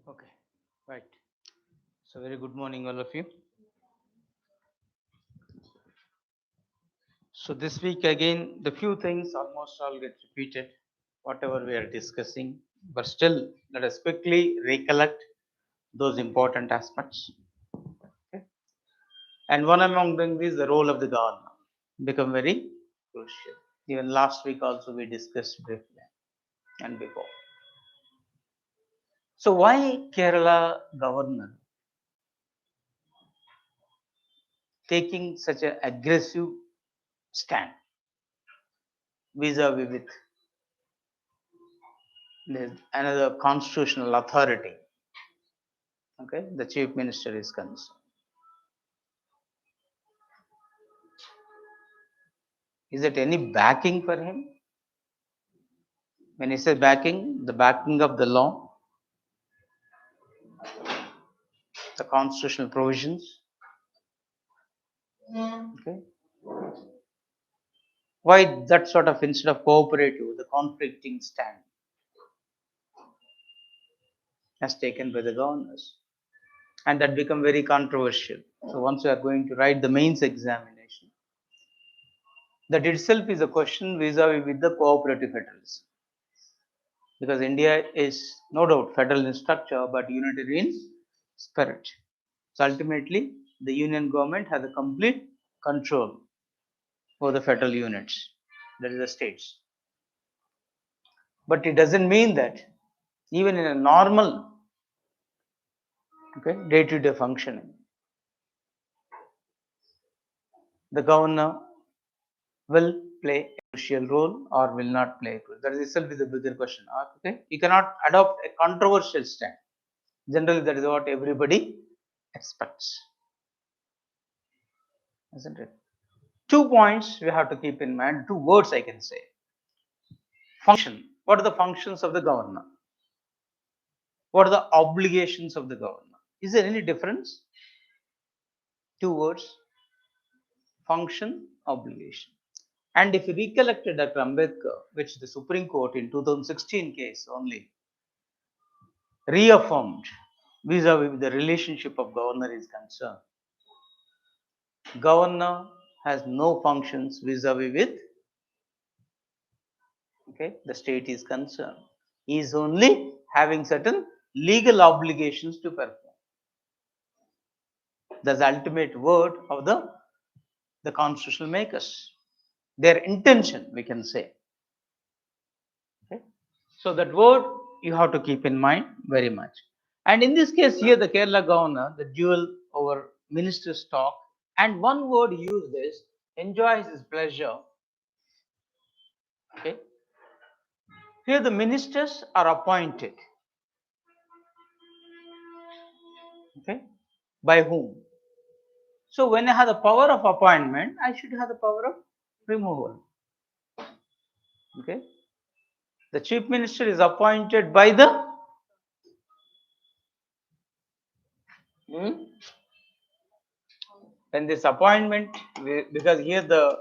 Okay, right. So, very good morning, all of you. So, this week again, the few things almost all get repeated, whatever we are discussing, but still, let us quickly recollect those important aspects. Okay. And one among them is the role of the governor, become very crucial. Even last week also we discussed briefly and before. So, why Kerala governor taking such an aggressive stand vis-a-vis with another constitutional authority? Okay, the chief minister is concerned. Is it any backing for him? When he says backing, the backing of the law, the constitutional provisions. Okay. Why that sort of, instead of cooperative, the conflicting stand has taken by the governors? And that become very controversial. So once you are going to write the mains examination, that itself is a question vis-a-vis with the cooperative federalism. Because India is no doubt federal in structure but unitary in spirit. So ultimately, the union government has a complete control over the federal units, that is the states. But it doesn't mean that even in a normal day-to-day functioning, the governor will play a crucial role or will not play a crucial. That itself is a bigger question. Okay, you cannot adopt a controversial stand. Generally, that is what everybody expects, isn't it? 2 points we have to keep in mind. 2 words I can say. Function. What are the functions of the governor? What are the obligations of the governor? Is there any difference? 2 words. Function, obligation. And if you recollect Dr. Ambedkar, which the Supreme Court in 2016 case only reaffirmed vis-a-vis the relationship of governor is concerned. Governor has no functions vis-a-vis with the state is concerned. He is only having certain legal obligations to perform. That's the ultimate word of the constitutional makers. Their intention, we can say. Okay. So that word you have to keep in mind very much. And in this case here, the Kerala governor, the dual over minister's talk, and one word used is enjoys his pleasure. Okay. Here the ministers are appointed. Okay. By whom? So when I have the power of appointment, I should have the power of removal. Okay. The chief minister is appointed by the when this appointment, because here the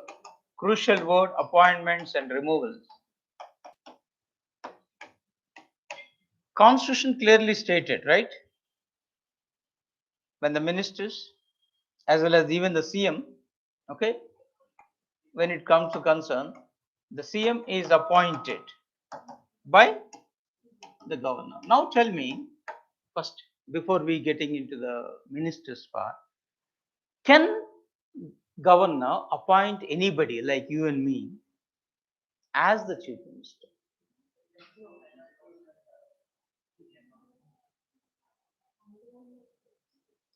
crucial word appointments and removals. Constitution clearly stated, right? When the ministers as well as even the CM, okay, when it comes to concern, the CM is appointed by the governor. Now tell me first, before we getting into the ministers part, can governor appoint anybody like you and me as the chief minister?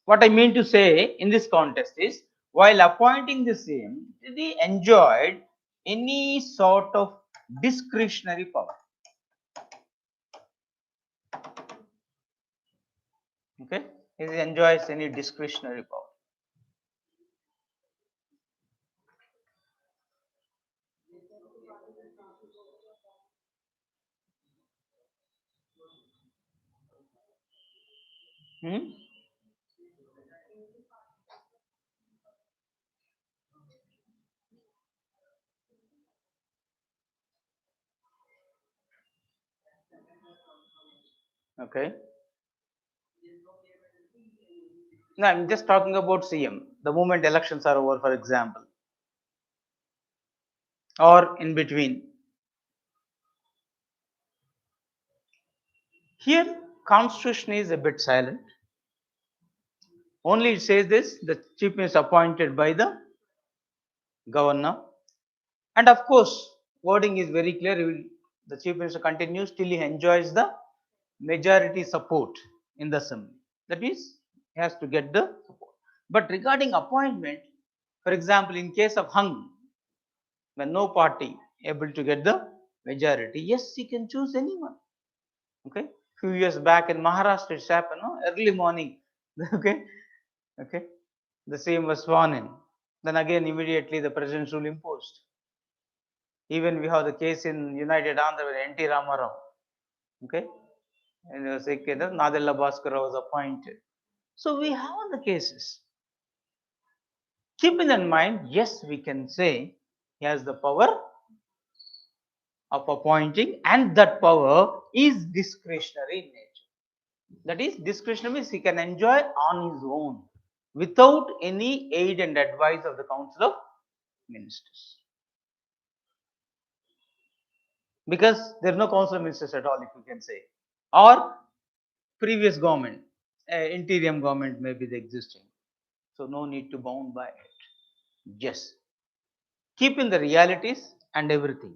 What I mean to say in this context is, while appointing the CM, did he enjoyed any sort of discretionary power? Okay, he enjoys any discretionary power? Hmm? Okay. No, I'm just talking about CM. The moment elections are over, for example, or in between. Here, Constitution is a bit silent. Only it says this: the chief minister appointed by the governor, and of course, wording is very clear. The chief minister continues till he enjoys the majority support in the assembly. That means he has to get the support. But regarding appointment, for example, in case of hung, when no party able to get the majority, yes, he can choose anyone. Okay, few years back in Maharashtra, it's happened, no? Early morning. Okay, okay, the same was sworn in. Then again, immediately the president's rule imposed. Even we have the case in United Andhra where N.T. Ramarao. Okay, and Nadella Bhaskara was appointed. So we have the cases. Keeping in mind, yes, we can say he has the power of appointing, and that power is discretionary in nature. That is, discretionary means he can enjoy on his own without any aid and advice of the Council of Ministers. Because there is no Council of Ministers at all, if you can say. Or previous government, interim government may be the existing. So no need to bound by it. Yes. Keeping the realities and everything.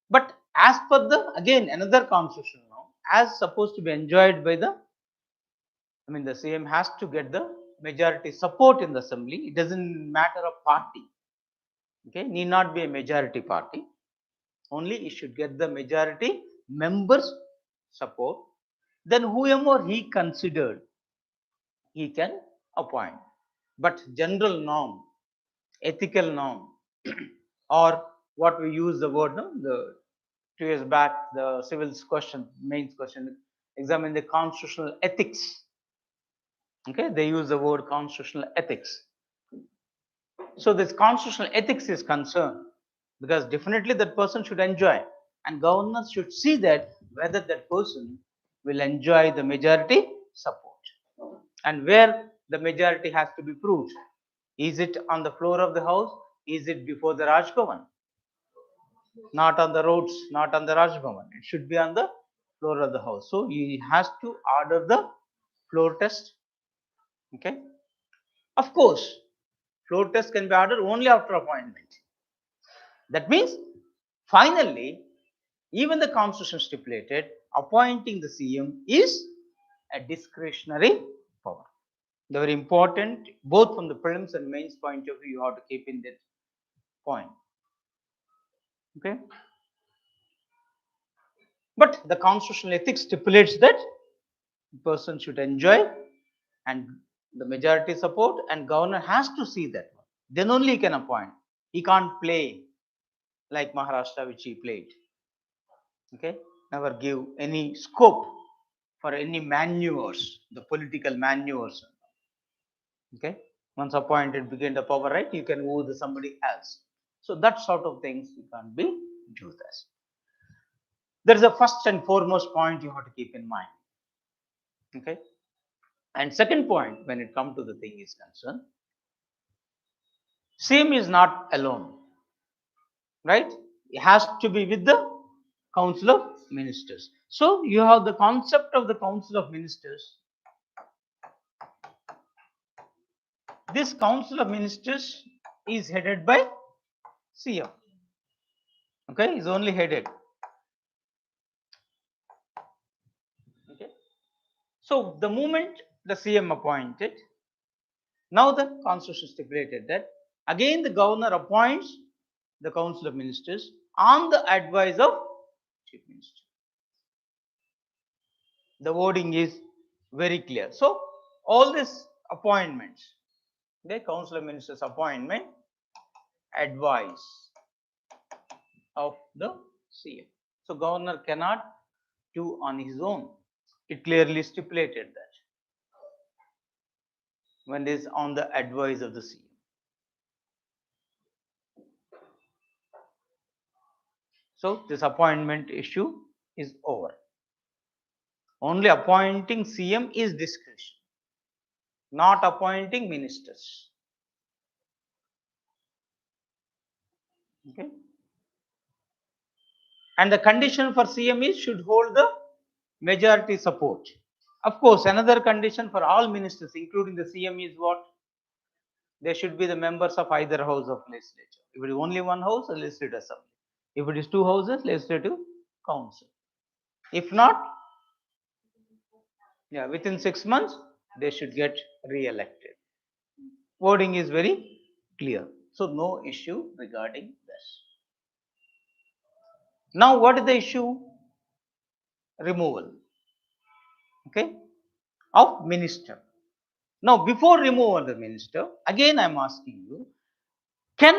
But as per the, again, another constitution now, as supposed to be enjoyed by the, the CM has to get the majority support in the assembly. It doesn't matter of party. Okay, need not be a majority party. Only he should get the majority members support. Then whoever he considered, he can appoint. But general norm, ethical norm, or what we use the word, no, the 2 years back, the civils question, mains question, examine the constitutional ethics. Okay, they use the word constitutional ethics. So this constitutional ethics is concerned because definitely that person should enjoy, and governors should see that whether that person will enjoy the majority support, and where the majority has to be proved. Is it on the floor of the house? Is it before the Raj Bhavan? Not on the roads, not on the Raj Bhavan. It should be on the floor of the house. So he has to order the floor test. Okay. Of course, floor test can be ordered only after appointment. That means, finally, even the constitution stipulated appointing the CM is a discretionary power. They very important, both from the prelims and mains point of view. You have to keep in that point. Okay. But the constitutional ethics stipulates that the person should enjoy and the majority support, and governor has to see that. Then only he can appoint. He can't play like Maharashtra, which he played. Okay, never give any scope for any maneuvers, the political maneuvers. Okay, once appointed, begin the power, right? You can move somebody else. So that sort of things you can't be do this. There is a first and foremost point you have to keep in mind. Okay, and second point, when it comes to the thing is concerned, same is not alone, right? It has to be with the Council of Ministers. So you have the concept of the Council of Ministers. This Council of Ministers is headed by CM. Okay, is only headed. Okay, so the moment the CM appointed, now the Constitution stipulated that again the governor appoints the Council of Ministers on the advice of Chief Minister. The wording is very clear. So all these appointments, the Council of Ministers appointment, advice of the CM. So governor cannot do on his own. It clearly stipulated that when it is on the advice of the CM. So this appointment issue is over. Only appointing CM is discretion. not appointing ministers. Okay. And the condition for CM is should hold the majority support. Of course, another condition for all ministers, including the CM, is what? They should be the members of either house of legislature. If it is only one house, a legislative assembly. If it is two houses, legislative council. If not, yeah, within 6 months, they should get re-elected. Wording is very clear. So no issue regarding this. Now, what is the issue? Removal. Okay, of minister. Now, before removal of the minister, again I am asking you, can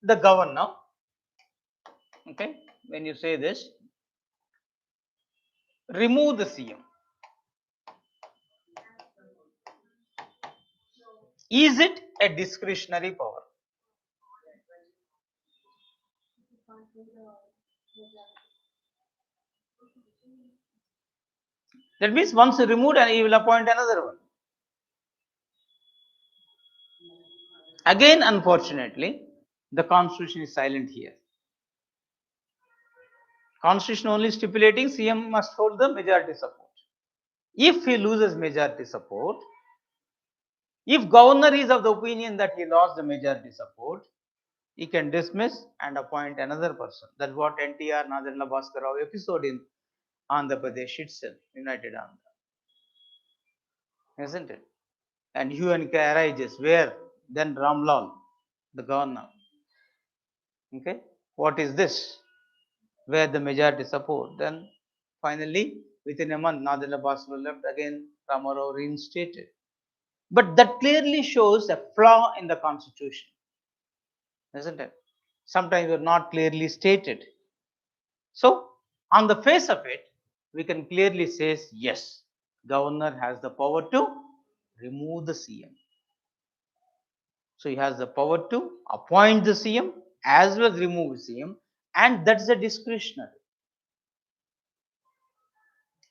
the governor, okay, when you say this, remove the CM? Is it a discretionary power? That means once removed and he will appoint another one. Again, unfortunately, the constitution is silent here. Constitution only stipulating CM must hold the majority support. If he loses majority support, if governor is of the opinion that he lost the majority support, he can dismiss and appoint another person. That's what NTR Nadenla Bhaskar Rao episode in Andhra Pradesh itself, United Andhra. Isn't it? And hue and cry arises where then Ramlal, the governor. Okay, what is this? Where the majority support. Then finally, within a month, Nadenla Bhaskar left, again Ramarao reinstated. But that clearly shows a flaw in the constitution, isn't it? Sometimes are not clearly stated. So, on the face of it, we can clearly say yes, governor has the power to remove the CM. So, he has the power to appoint the CM as well as remove CM, and that's the discretionary.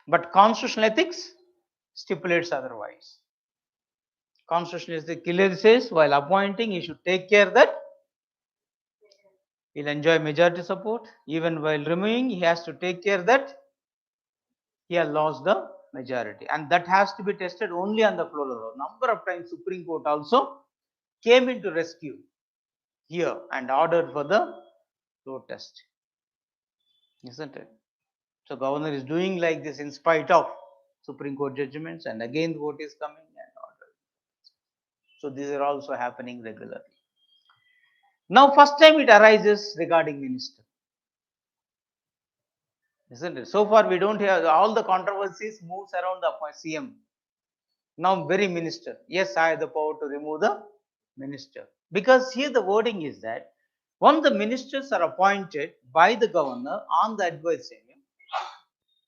But constitutional ethics stipulates otherwise. Constitutional ethics clearly says while appointing, he should take care that he'll enjoy majority support. Even while removing, he has to take care that he has lost the majority, and that has to be tested only on the floor of the law. Number of times Supreme Court also came into rescue here and ordered for the floor test, isn't it? So governor is doing like this in spite of Supreme Court judgments, and again the vote is coming and order. So these are also happening regularly. Now, first time it arises regarding minister, isn't it? So far we don't have all the controversies moves around the CM. Now, very minister, yes, I have the power to remove the minister, because here the wording is that once the ministers are appointed by the governor on the advice,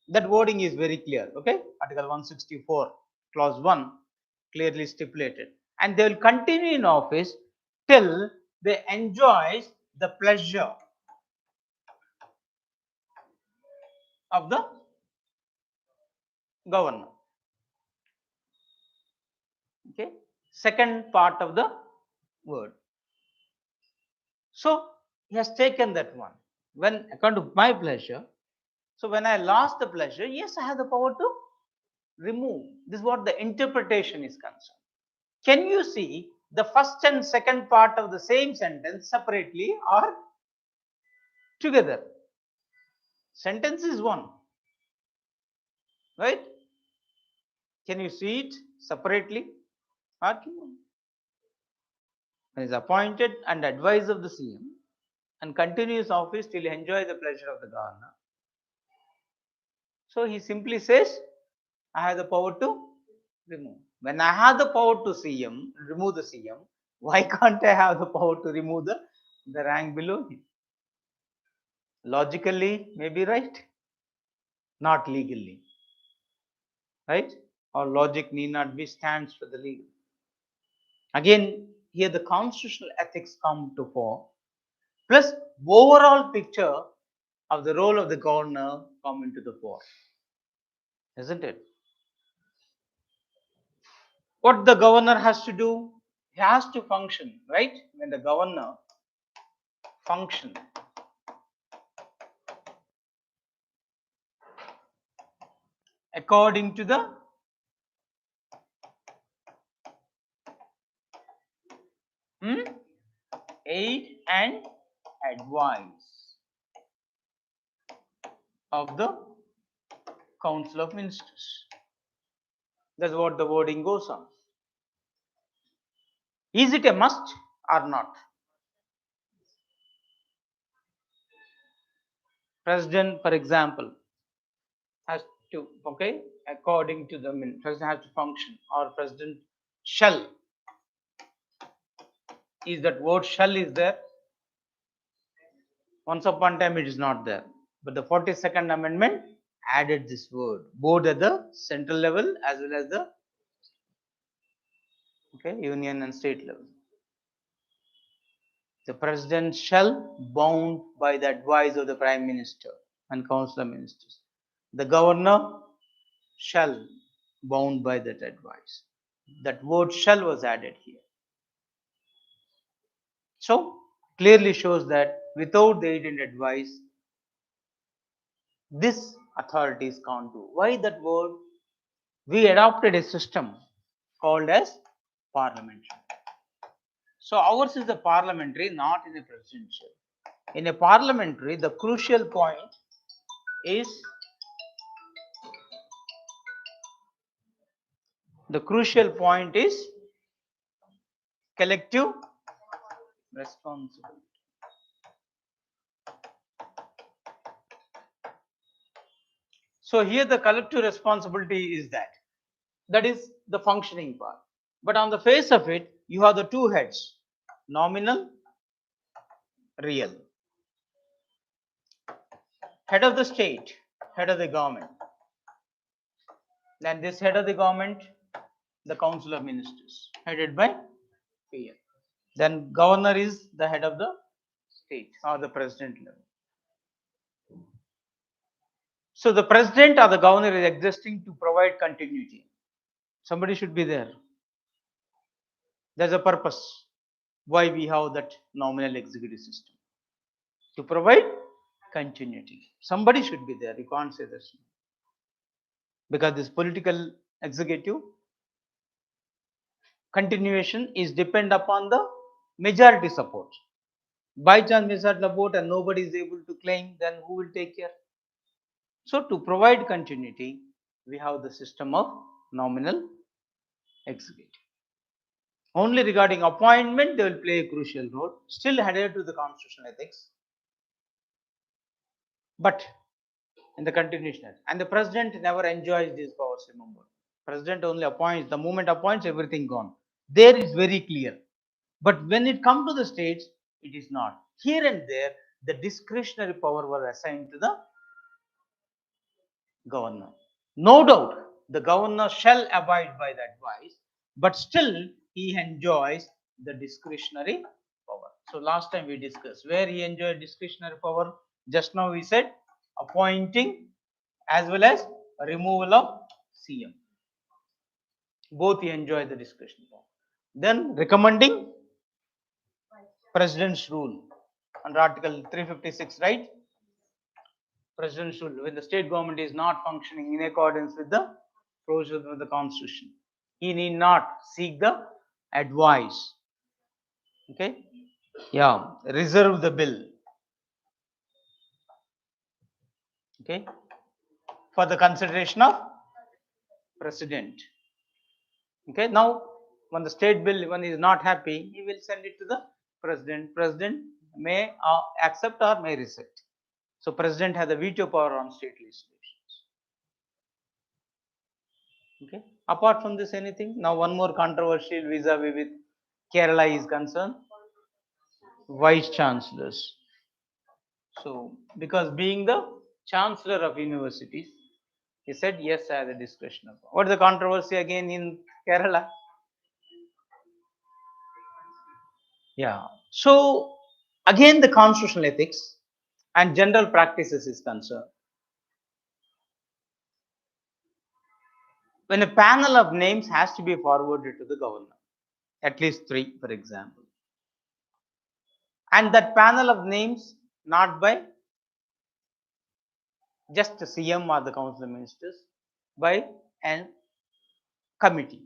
that wording is very clear. Okay, Article 164, Clause 1 clearly stipulated, and they will continue in office till they enjoy the pleasure of the governor. Okay, second part of the word. So he has taken that one. When according to my pleasure, so when I lost the pleasure, yes, I have the power to remove. This is what the interpretation is concerned. Can you see the first and second part of the same sentence separately or together? Sentence is one, right? Can you see it separately? When is appointed and advice of the CM and continues office till enjoy the pleasure of the governor. So he simply says, I have the power to remove. When I have the power to remove the CM, why can't I have the power to remove the rank below him? Logically, maybe right, not legally, right? Or logic need not be stands for the legal. Again, here the constitutional ethics come to fore, plus overall picture of the role of the governor come into the fore, isn't it? What the governor has to do? He has to function, right? When the governor function according to the aid and advice of the Council of Ministers. That's what the wording goes on. Is it a must or not? President, for example, has to, okay, according to the president has to function, or president shall. Is that word shall is there? Once upon a time it is not there. But the 42nd Amendment added this word, both at the central level as well as the union and state level. The president shall bound by the advice of the prime minister and council of ministers. The governor shall bound by that advice. That word shall was added here. So clearly shows that without the aid and advice, this authorities can't do. Why that word? We adopted a system called as parliamentary. So ours is a parliamentary, not in a presidential. In a parliamentary, the crucial point is collective responsibility. So here the collective responsibility is that is the functioning part. But on the face of it, you have the two heads, nominal, real. Head of the state, head of the government. Then this head of the government, the council of ministers, headed by PM. Then governor is the head of the state or the president level. So the president or the governor is existing to provide continuity. Somebody should be there. There's a purpose why we have that nominal executive system, to provide continuity. Somebody should be there. You can't say this, because this political executive continuation is depend upon the majority support. By chance majority support and nobody is able to claim, then who will take care? So to provide continuity, we have the system of nominal executive. Only regarding appointment, they will play a crucial role, still adhered to the constitutional ethics, but in the continuation. And the president never enjoys these powers, remember. President only appoints, the moment appoints, everything gone. There is very clear. But when it comes to the states, it is not. Here and there, the discretionary power was assigned to the governor. No doubt, the governor shall abide by the advice, but still he enjoys the discretionary power. So last time we discussed where he enjoyed discretionary power. Just now we said appointing as well as removal of CM. Both he enjoy the discretionary power. Then recommending president's rule under Article 356, right? President's rule, when the state government is not functioning in accordance with the provisions of the constitution, he need not seek the advice. Okay, yeah, reserve the bill. Okay, for the consideration of president. Okay, now when the state bill, when he is not happy, he will send it to the president. President may accept or may reject. So president has a veto power on state legislations. Okay. Apart from this, anything? Now one more controversial vis-a-vis with Kerala is concerned. Vice chancellors. So because being the chancellor of universities, he said yes, I have the discretion. What is the controversy again in Kerala? Yeah. So again, the constitutional ethics and general practices is concerned. when a panel of names has to be forwarded to the governor, at least 3, for example, and that panel of names not by just the CM or the council of ministers, by an committee,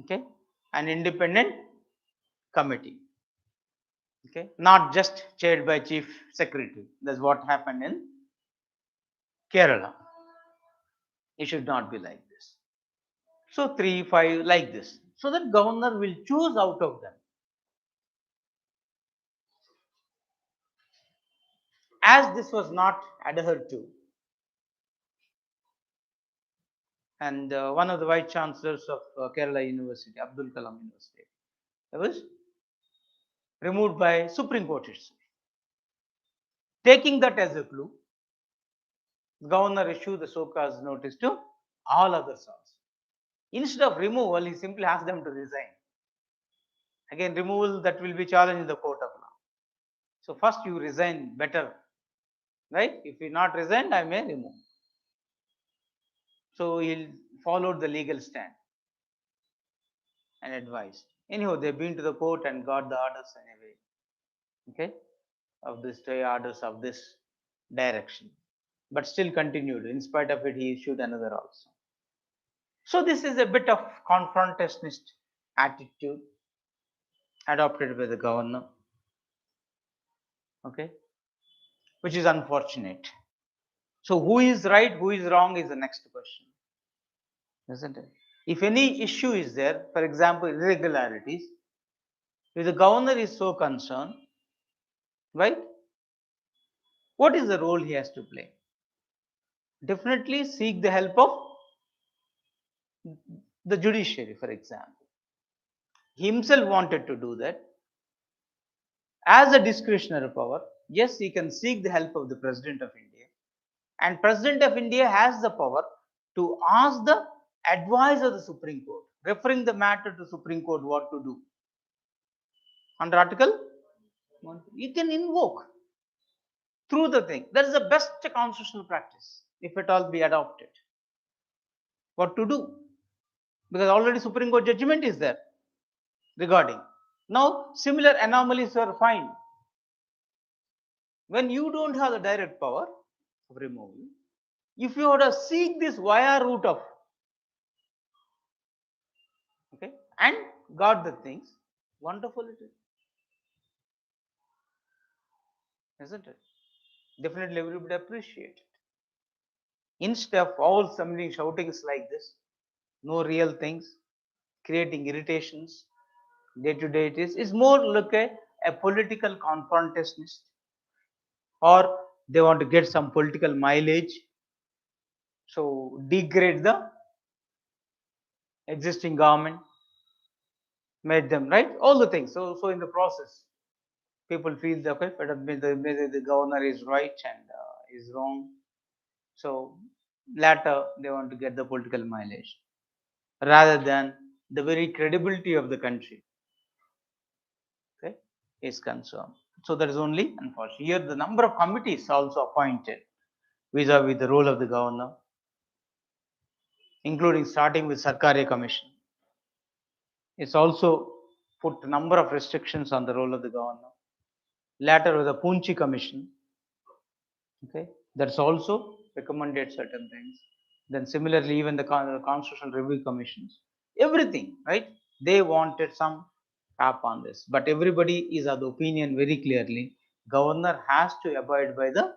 okay, an independent committee, okay, not just chaired by chief secretary. That's what happened in Kerala. It should not be like this. So 3, 5 like this. So that governor will choose out of them. As this was not adhered to, and one of the vice chancellors of Kerala University, Abdul Kalam University, was removed by Supreme Court itself. Taking that as a clue, the governor issued the so-called notice to all others also. Instead of removal, he simply asked them to resign. Again, removal that will be challenged in the court of law. So first you resign better, right? If you not resign, I may remove. So he followed the legal stand and advised. Anyhow, they've been to the court and got the orders anyway. Okay, of this stay orders of this direction, but still continued. In spite of it, he issued another also. So this is a bit of confrontationist attitude adopted by the governor, okay, which is unfortunate. So who is right, who is wrong is the next question, isn't it? If any issue is there, for example, irregularities, if the governor is so concerned, right, what is the role he has to play? Definitely seek the help of the judiciary, for example. He himself wanted to do that. As a discretionary power, yes, he can seek the help of the President of India. And President of India has the power to ask the advice of the Supreme Court, referring the matter to Supreme Court what to do. Under Article 1, you can invoke through the thing. That is the best constitutional practice, if it all be adopted. What to do? Because already Supreme Court judgment is there regarding. Now, similar anomalies are found. When you don't have the direct power of removal, if you were to seek this via route of, okay, and got the things, wonderful it is, isn't it? Definitely everybody appreciate it. Instead of all somebody shoutings like this, no real things, creating irritations, day to day it is more like a political confrontationist, or they want to get some political mileage, so degrade the existing government, made them right, all the things. So in the process, people feel that okay, maybe the governor is right and is wrong. So later they want to get the political mileage rather than the very credibility of the country, okay, is concerned. So that is only unfortunate. Here the number of committees also appointed vis-a-vis the role of the governor, including starting with Sarkari Commission. It's also put a number of restrictions on the role of the governor. Later with the Poonchi Commission, okay, that's also recommended certain things. Then similarly, even the Constitutional Review Commissions, everything, right? They wanted some tap on this, but everybody is of the opinion very clearly, governor has to abide by the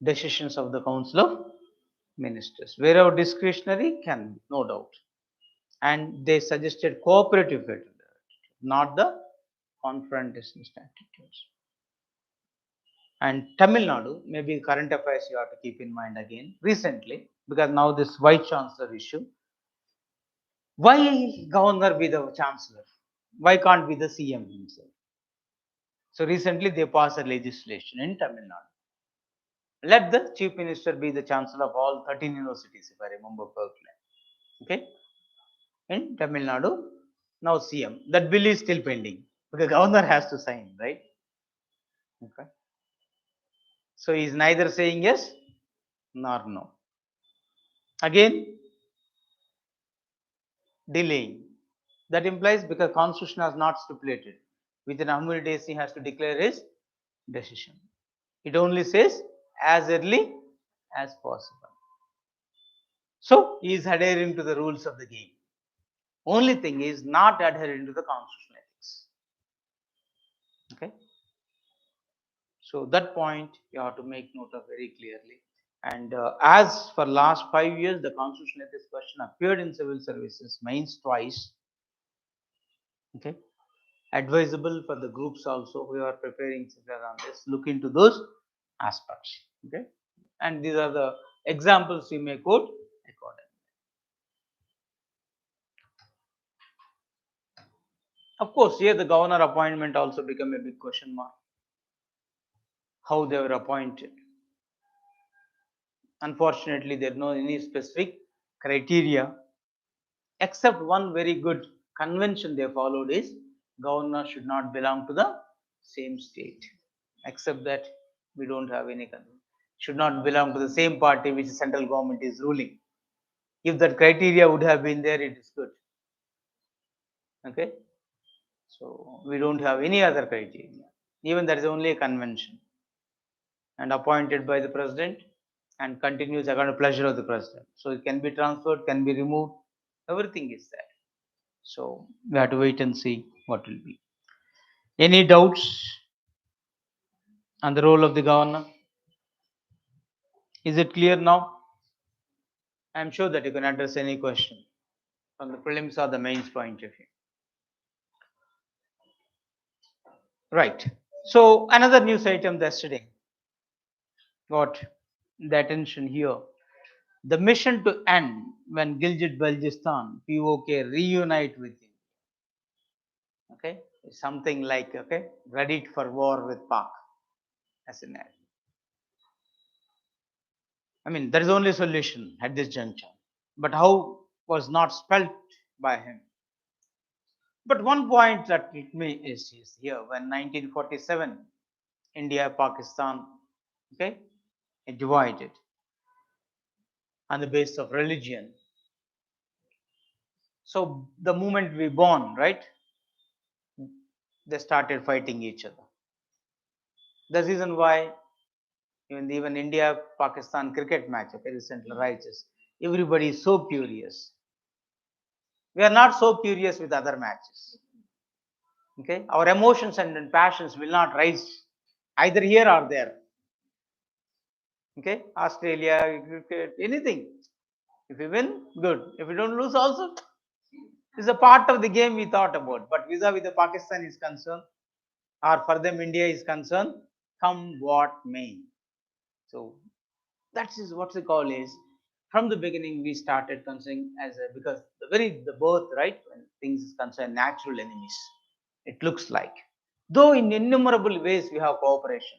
decisions of the Council of Ministers. Wherever discretionary can be, no doubt. And they suggested cooperative attitude, not the confrontationist attitudes. And Tamil Nadu, maybe current affairs you have to keep in mind again recently, because now this vice chancellor issue. Why governor be the chancellor? Why can't be the CM himself? So recently they passed a legislation in Tamil Nadu. Let the chief minister be the chancellor of all 13 universities, if I remember correctly. Okay, in Tamil Nadu, now CM. That bill is still pending because governor has to sign, right? Okay. So he is neither saying yes nor no. Again, delaying. That implies because constitution has not stipulated within how many days he has to declare his decision. It only says as early as possible. So he is adhering to the rules of the game. Only thing is not adhering to the constitutional ethics. Okay. So that point you have to make note of very clearly. And as for last 5 years, the constitutional ethics question appeared in civil services mains twice. Okay. Advisable for the groups also who are preparing on this. Look into those aspects. Okay. And these are the examples you may quote accordingly. Of course, here the governor appointment also become a big question mark. How they were appointed. Unfortunately, there is no any specific criteria, except one very good convention they followed is governor should not belong to the same state. Except that we don't have any convention. Should not belong to the same party which the central government is ruling. If that criteria would have been there, it is good. Okay. So we don't have any other criteria. Even there is only a convention and appointed by the president and continues according to pleasure of the president. So it can be transferred, can be removed, everything is there. So we have to wait and see what will be. Any doubts on the role of the governor? Is it clear now? I am sure that you can address any question from the prelims or the mains point of view. Right. So another news item yesterday got the attention here. The mission to end when Gilgit-Baltistan POK reunite with India. Okay, something like ready for war with Pak as an ad. I mean, there is only solution at this juncture, but how was not spelt by him. But one point that hit me is here when 1947 India Pakistan divided on the basis of religion. So the moment we born, right, they started fighting each other. The reason why even India Pakistan cricket match recently rises, everybody is so curious. We are not so curious with other matches. Okay, our emotions and passions will not rise either here or there. Okay, Australia, cricket, anything. If we win, good. If we don't lose, also is a part of the game we thought about. But vis-a-vis the Pakistan is concerned, or for them India is concerned, come what may. So that is what the call is. From the beginning, we started considering as because the birth, right, when things is concerned, natural enemies. It looks like, though in innumerable ways we have cooperation.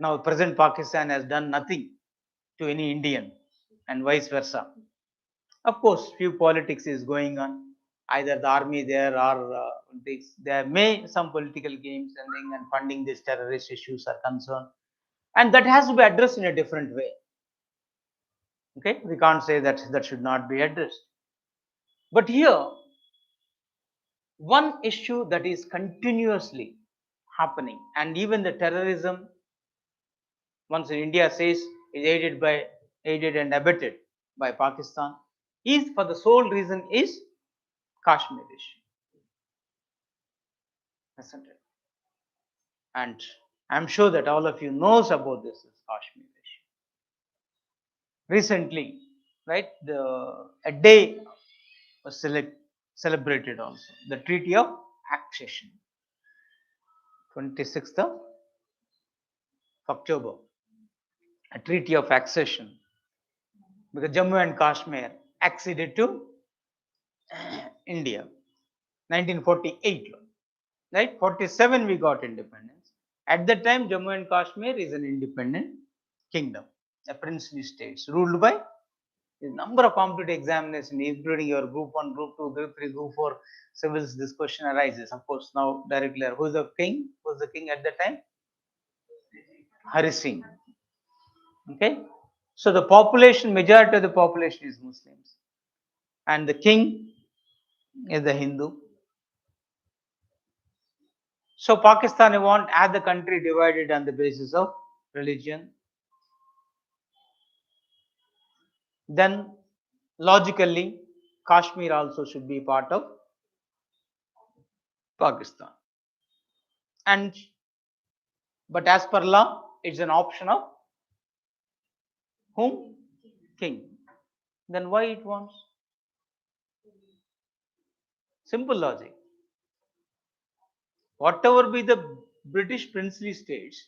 Now, present Pakistan has done nothing to any Indian, and vice versa. Of course, few politics is going on. Either the army there or there may some political games and funding these terrorist issues are concerned, and that has to be addressed in a different way. Okay, we can't say that should not be addressed. But here, one issue that is continuously happening, and even the terrorism, once India says is aided and abetted by Pakistan, is for the sole reason is Kashmir issue, isn't it? And I'm sure that all of you knows about this Kashmir issue. Recently, right, a day was celebrated also, the Treaty of Accession, 26th of October, a Treaty of Accession, because Jammu and Kashmir acceded to India, 1948, right? 47 we got independence. At that time, Jammu and Kashmir is an independent kingdom, a princely state ruled by a number of competitive examinations, including your Group 1, Group 2, Group 3, Group 4 civils. This question arises. Of course, now directly, who is the king? Who was the king at that time? Hari Singh. Okay. So the population, majority of the population is Muslims, and the king is the Hindu. So Pakistan want as the country divided on the basis of religion. Then logically, Kashmir also should be part of Pakistan. And but as per law, it's an option of whom? King. Then why it wants? Simple logic. Whatever be the British princely states,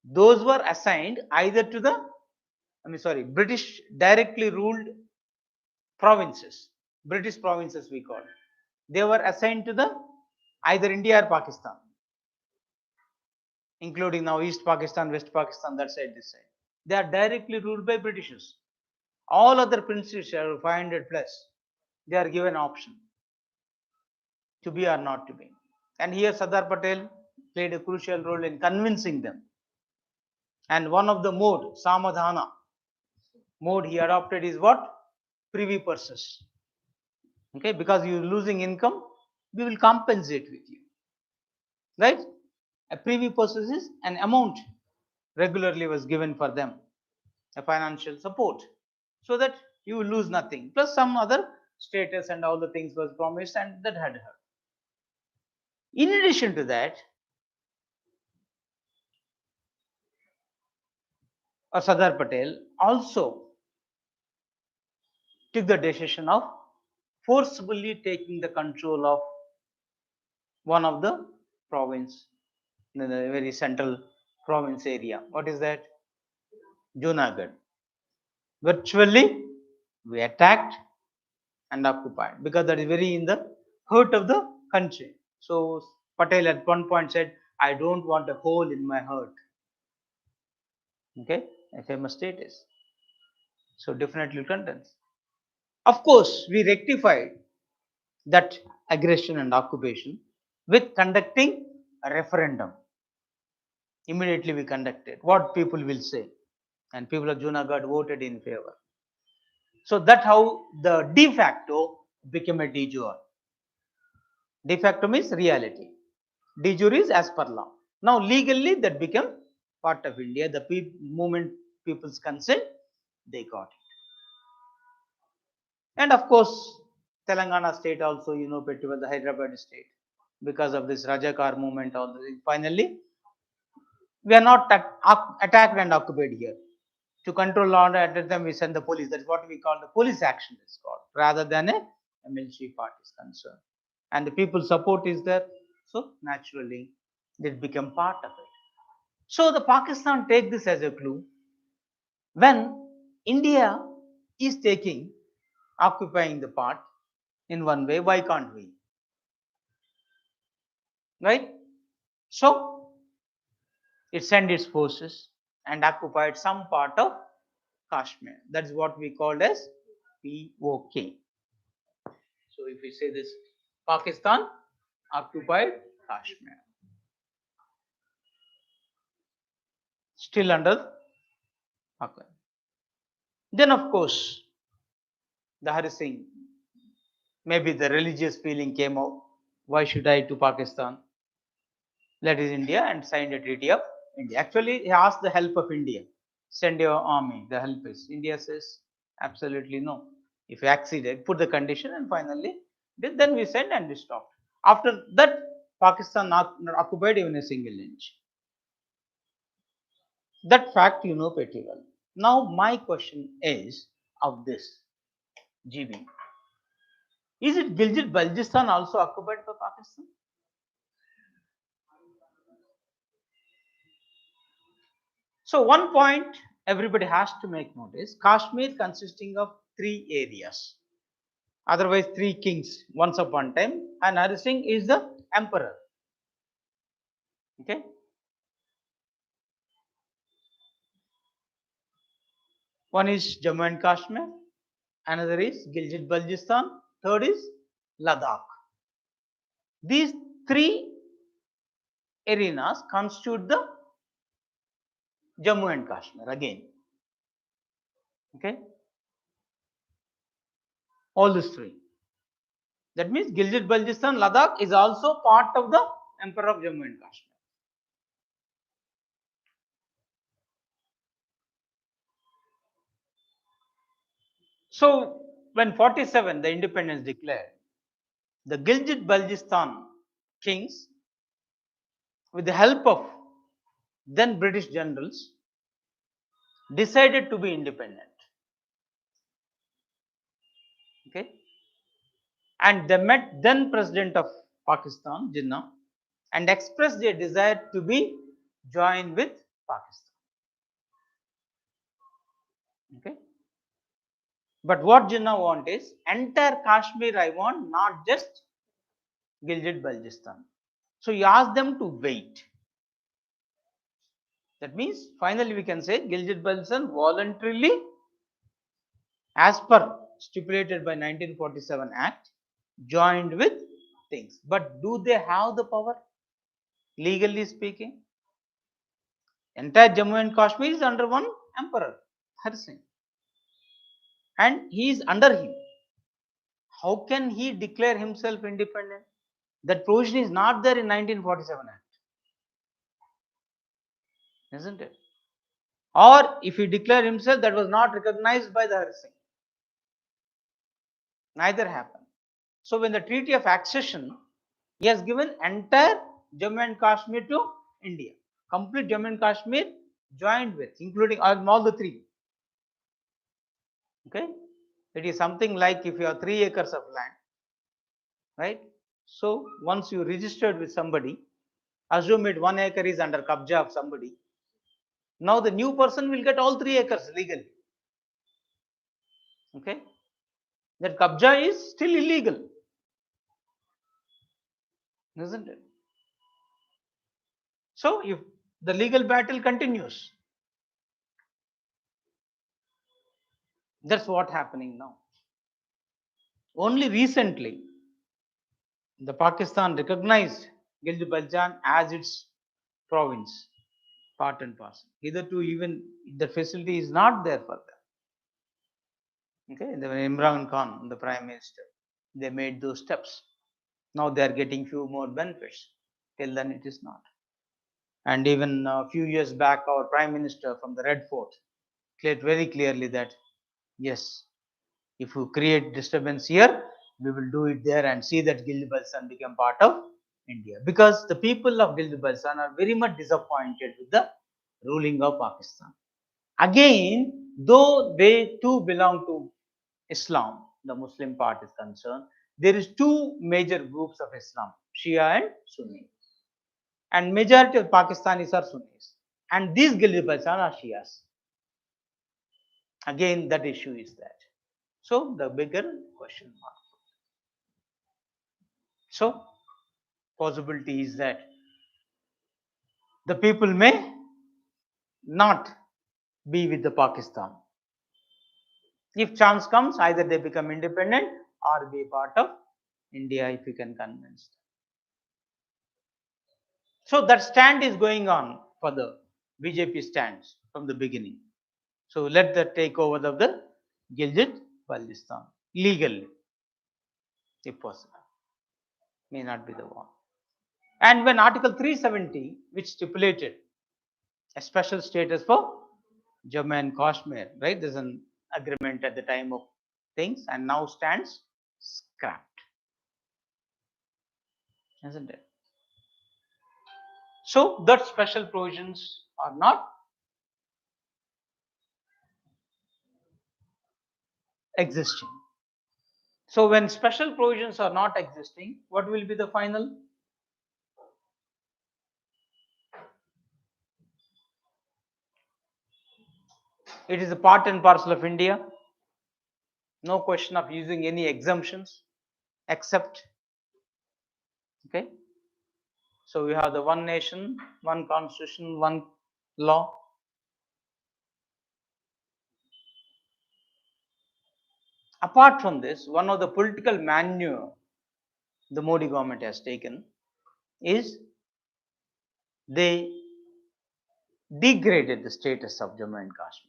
those were assigned either to the, British directly ruled provinces, British provinces we call. They were assigned to the either India or Pakistan, including now East Pakistan, West Pakistan, that side, this side. They are directly ruled by Britishers. All other princes are 500 plus. They are given option to be or not to be. And here Sardar Patel played a crucial role in convincing them. And one of the mode, Samadhana mode he adopted is what? Privy purses. Okay, because you're losing income, we will compensate with you. Right? A privy purses is an amount regularly was given for them, a financial support, so that you will lose nothing. Plus some other status and all the things was promised, and that had her. In addition to that, Sardar Patel also took the decision of forcibly taking the control of one of the province, in the very central province area. What is that? Junagadh. Virtually, we attacked and occupied because that is very in the heart of the country. So Patel at one point said, I don't want a hole in my heart. Okay, a famous status. So definitely contents. Of course, we rectified that aggression and occupation with conducting a referendum. Immediately we conducted what people will say, and people of Junagadh voted in favor. So that's how the de facto became a de jure. De facto means reality. De jure is as per law. Now legally that became part of India. The movement people's consent, they got it. And of course, Telangana state also, pretty well the Hyderabad state, because of this Rajakar movement. Finally, we are not attacked and occupied here. To control law and order, at them we send the police. That's what we call the police action is called, rather than a military part is concerned. And the people support is there, so naturally it become part of it. So the Pakistan take this as a clue. When India is occupying the part in one way, why can't we? Right? So it sent its forces and occupied some part of Kashmir. That's what we called as POK. So if we say this, Pakistan occupied Kashmir. Still under okay. Then of course, the Hari Singh, maybe the religious feeling came out. Why should I to Pakistan? That is India, and signed a treaty of India. Actually, he asked the help of India. Send your army, the help is. India says, absolutely no. If you acceded, put the condition, and finally, then we send and we stopped. After that, Pakistan not occupied even a single inch. That fact you know pretty well. Now, my question is of this, GB. Is it Gilgit Baltistan also occupied by Pakistan? So one point everybody has to make note is Kashmir consisting of 3 areas, otherwise 3 kings once upon a time, and Hari Singh is the emperor. Okay. One is Jammu and Kashmir, another is Gilgit Baltistan, third is Ladakh. These 3 arenas constitute the Jammu and Kashmir again. Okay, all these three. That means Gilgit Baltistan, Ladakh is also part of the Emperor of Jammu and Kashmir. So when 47 the independence declared, the Gilgit Baltistan kings, with the help of then British generals, decided to be independent. Okay, and they met then President of Pakistan, Jinnah, and expressed their desire to be joined with Pakistan. Okay, but what Jinnah want is entire Kashmir I want, not just Gilgit Baltistan. So he asked them to wait. That means finally we can say Gilgit Baltistan voluntarily, as per stipulated by 1947 Act, joined with things. But do they have the power? Legally speaking, entire Jammu and Kashmir is under one emperor, Har Singh, and he is under him. How can he declare himself independent? That provision is not there in 1947 Act, isn't it? Or if he declared himself, that was not recognized by the Har Singh. Neither happened. So when the Treaty of Accession, he has given entire Jammu and Kashmir to India. Complete Jammu and Kashmir joined with, including all the three. Okay, it is something like if you have 3 acres of land, right? So once you registered with somebody, assume it 1 acre is under kabja of somebody. Now the new person will get all 3 acres legally. Okay, that kabja is still illegal, isn't it? So if the legal battle continues, that's what happening now. Only recently, the Pakistan recognized Gilgit Baltistan as its province, part and parcel. Hitherto, even the facility is not there for them. Okay, the Imran Khan, the Prime Minister, they made those steps. Now they are getting few more benefits. Till then, it is not. And even a few years back, our Prime Minister from the Red Fort declared very clearly that yes, if you create disturbance here, we will do it there and see that Gilgit Baltistan become part of India. Because the people of Gilgit Baltistan are very much disappointed with the ruling of Pakistan. Again, though they too belong to Islam, the Muslim part is concerned, there is two major groups of Islam, Shia and Sunni. And majority of Pakistanis are Sunnis. And these Gilgit Baltistan are Shias. Again, that issue is that. So, the bigger question mark. So, possibility is that the people may not be with the Pakistan. If chance comes, either they become independent or be part of India if you can convince them. So that stand is going on for the BJP stands from the beginning. So let the takeover of the Gilgit Baltistan legally, if possible. May not be the one. And when Article 370, which stipulated a special status for Jammu and Kashmir, right? There's an agreement at the time of things and now stands scrapped, isn't it? So that special provisions are not existing. So when special provisions are not existing, what will be the final? It is a part and parcel of India. No question of using any exemptions except, okay. So we have the one nation, one constitution, one law. Apart from this, one of the political manure the Modi government has taken is they degraded the status of Jammu and Kashmir.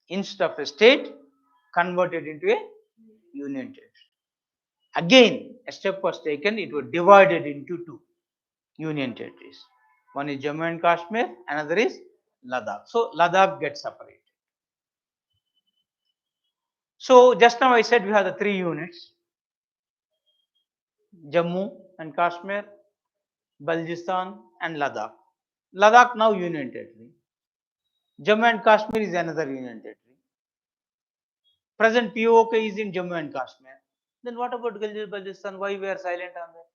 instead of a state, converted into a union territory. Again, a step was taken, it was divided into two union territories. One is Jammu and Kashmir, another is Ladakh. So Ladakh gets separated. So just now I said we have the three units: Jammu and Kashmir, Balochistan and Ladakh. Ladakh now union territory. Jammu and Kashmir is another union territory. Present POK is in Jammu and Kashmir. Then what about Gilgit Balochistan? Why we are silent on that?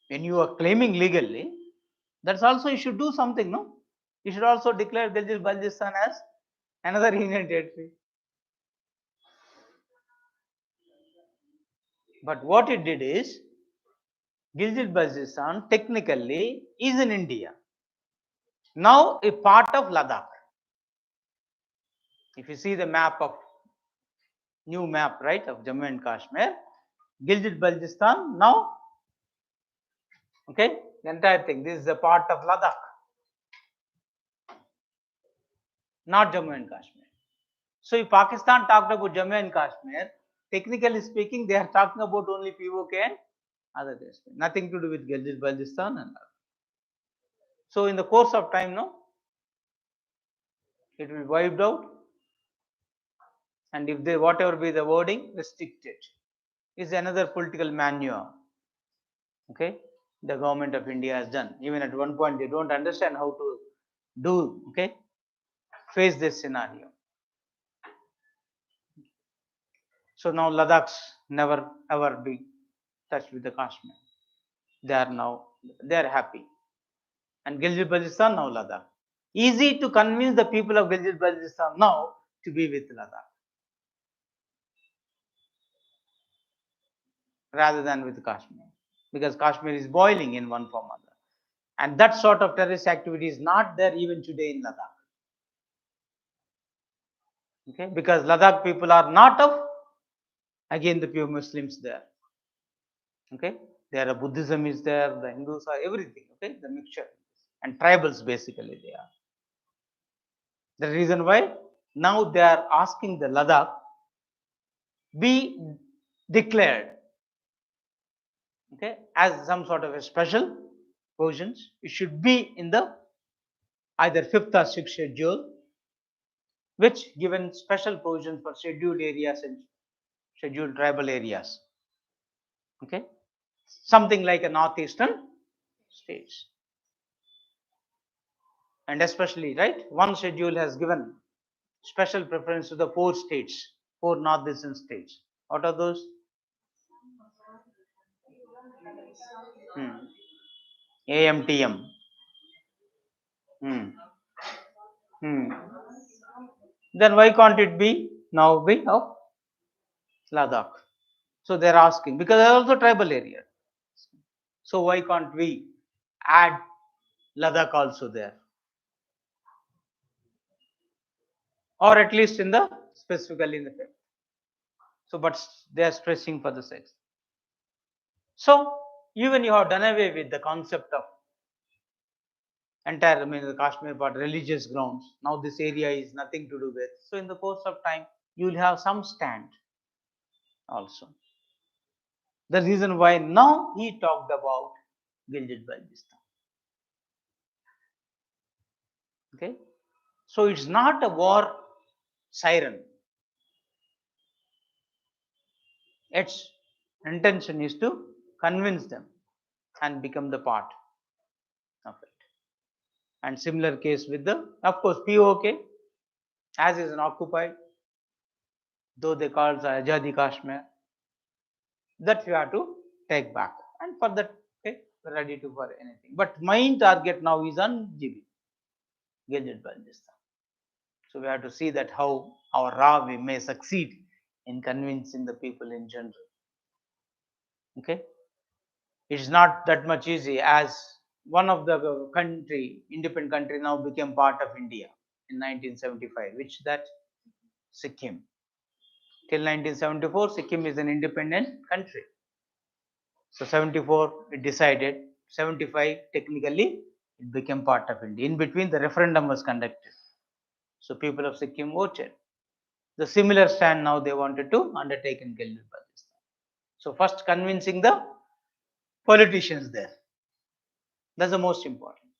When you are claiming legally, that's also you should do something, no? You should also declare Gilgit Balochistan as another union territory. But what it did is, Gilgit Balochistan technically is in India. Now a part of Ladakh. If you see the map of new map, right, of Jammu and Kashmir, Gilgit Balochistan now, okay, the entire thing. This is a part of Ladakh, not Jammu and Kashmir. So if Pakistan talked about Jammu and Kashmir, technically speaking, they are talking about only POK and other things, nothing to do with Gilgit Balochistan and other. So in the course of time, no, it will be wiped out, and if they whatever be the wording, restricted is another political maneuver. Okay, the government of India has done. Even at one point, they don't understand how to do. Okay, face this scenario. So now Ladakh's never ever be touched with the Kashmir. They are happy. And Gilgit Balochistan now Ladakh. Easy to convince the people of Gilgit Balochistan now to be with Ladakh rather than with Kashmir, because Kashmir is boiling in one form or other. And that sort of terrorist activity is not there even today in Ladakh. Okay, because Ladakh people are not of, again, the pure Muslims there. Okay, there are Buddhism is there, the Hindus are everything. Okay, the mixture, and tribals basically they are. The reason why now they are asking the Ladakh be declared, okay, as some sort of a special provisions. It should be in the either 5th or 6th schedule, which given special provisions for scheduled areas and scheduled tribal areas. Okay, something like a northeastern states. And especially, right, one schedule has given special preference to the 4 states, 4 northeastern states. What are those? AMTM. Then why can't it be now be of Ladakh? So they are asking, because they are also tribal area. So why can't we add Ladakh also there? Or at least in the specifically in the 5th. So but they are stressing for the 6th. So even you have done away with the concept of entire, the Kashmir part, religious grounds. Now this area is nothing to do with. So in the course of time, you will have some stand also. The reason why now he talked about Gilgit Balochistan. Okay, so it's not a war siren. Its intention is to convince them and become the part of it. And similar case with the, of course, POK, as is an occupied, though they call it Ajadi Kashmir, that you have to take back, and for that, okay, we're ready to for anything. But main target now is on GB, Gilgit Balochistan. So we have to see that how our we may succeed in convincing the people in general. Okay, it's not that much easy, as one of the independent country now became part of India in 1975, which that Sikkim. Till 1974, Sikkim is an independent country. So 74 it decided. 75, technically it became part of India. In between, the referendum was conducted. So people of Sikkim voted. The similar stand now they wanted to undertake in Gilgit-Baltistan. So first convincing the politicians there. That's the most important.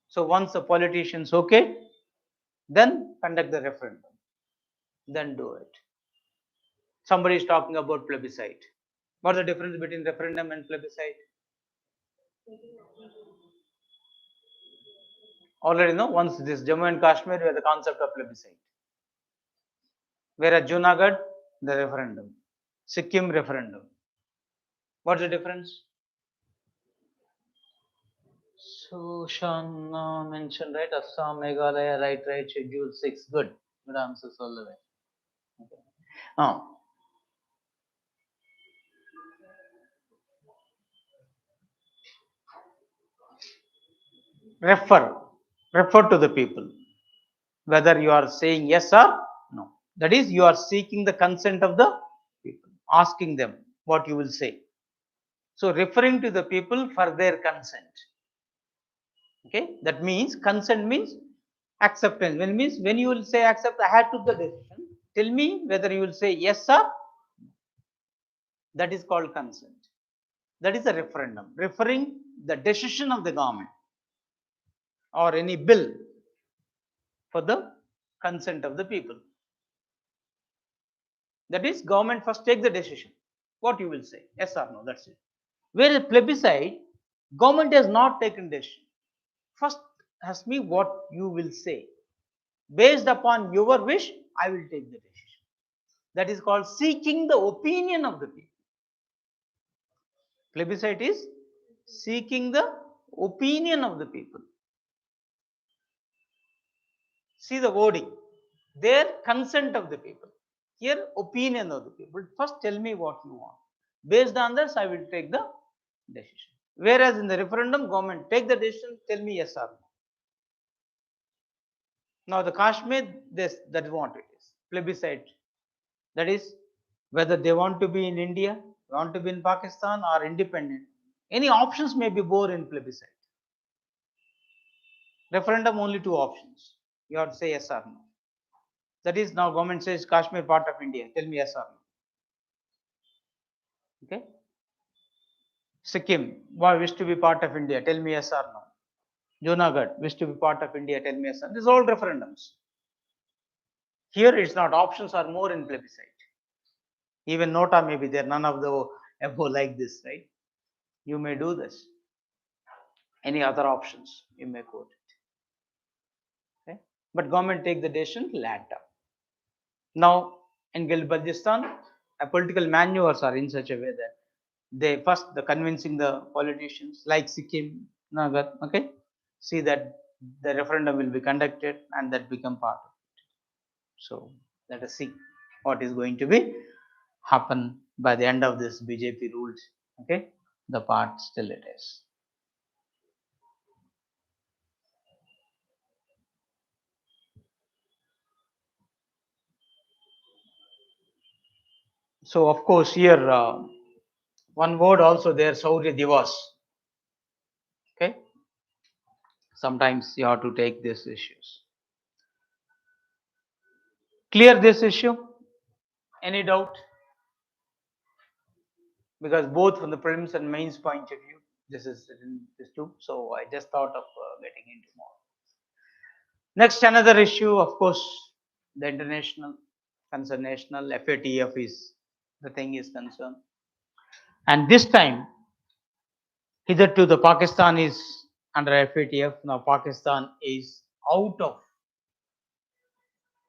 So once the politicians okay, then conduct the referendum. Then do it. Somebody is talking about plebiscite. What's the difference between referendum and plebiscite? Already know, once this Jammu and Kashmir, we have the concept of plebiscite. Whereas Junagadh, the referendum. Sikkim, referendum. What's the difference? So Shan mentioned, right? Assam, Meghalaya, right, schedule 6. Good answers all the way. Okay. Now, refer to the people, whether you are saying yes or no. That is, you are seeking the consent of the people, asking them what you will say. So referring to the people for their consent. Okay, that means consent means acceptance. When you will say accept, I have took the decision. Tell me whether you will say yes or no. That is called consent. That is a referendum, referring the decision of the government or any bill for the consent of the people. That is, government first take the decision. What you will say, yes or no, that's it. Whereas plebiscite, government has not taken decision. First ask me what you will say. Based upon your wish, I will take the decision. That is called seeking the opinion of the people. Plebiscite is seeking the opinion of the people. See the wording. Their consent of the people. Here, opinion of the people. First tell me what you want. Based on this, I will take the decision. Whereas in the referendum, government take the decision, tell me yes or no. Now the Kashmir, that is what it is. Plebiscite. That is whether they want to be in India, want to be in Pakistan or independent. Any options may be bore in plebiscite. Referendum only 2 options. You have to say yes or no. That is, now government says Kashmir part of India. Tell me yes or no. Okay. Sikkim, wish to be part of India. Tell me yes or no. Junagadh, wish to be part of India. Tell me yes or no. These are all referendums. Here it's not. Options are more in plebiscite. Even nota may be there. None of the above like this, right? You may do this. Any other options, you may quote it. Okay? But government take the decision later. Now, in Gilgit-Baltistan, political maneuvers are in such a way that they first the convincing the politicians like Sikkim, Nagar, okay, see that the referendum will be conducted and that become part of it. So let us see what is going to be happen by the end of this BJP rules. Okay, the part still it is. So of course here one word also there, Saurya Divas. Okay, sometimes you have to take these issues. Clear this issue? Any doubt? Because both from the prelims and mains point of view, this is this too. So I just thought of getting into more. Next, another issue, of course, the international concern, national FATF is the thing is concerned, and this time, hitherto the Pakistan is under FATF. Now Pakistan is out of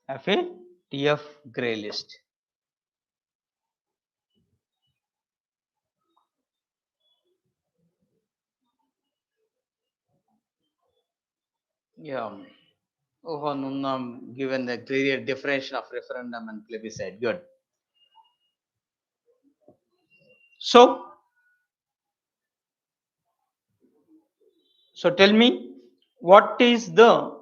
FATF grey list. Yeah. Oh, no, given the clear definition of referendum and plebiscite. Good. So tell me, what is the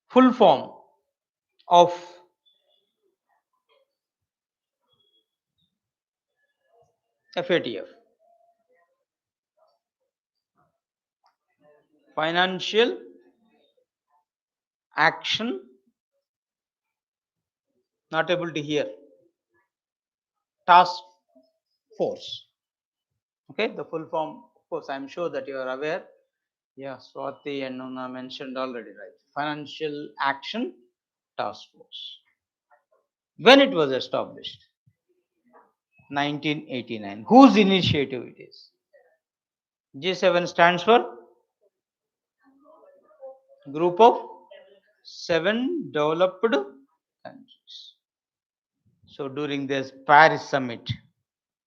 full form of FATF, Financial Action, not able to hear, Task Force. Okay, the full form, of course, I'm sure that you are aware. Yeah, Swati and Nuna mentioned already, right? Financial Action Task Force. When it was established? 1989. Whose initiative it is? G7 stands for Group of 7 Developed Countries. So during this Paris summit,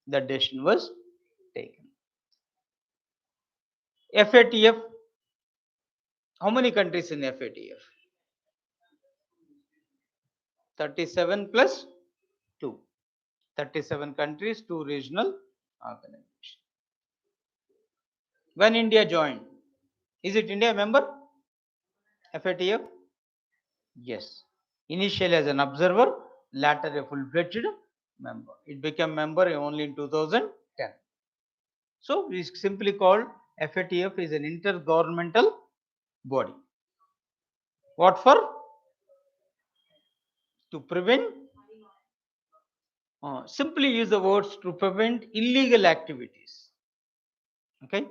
the decision was taken. FATF, how many countries in FATF? 37 plus 2. 37 countries, 2 regional organizations. When India joined, is it India a member? FATF? Yes. Initially as an observer, later a full-fledged member. It became member only in 2010. So we simply called FATF is an intergovernmental body. What for? To prevent, simply use the words to prevent illegal activities. Okay,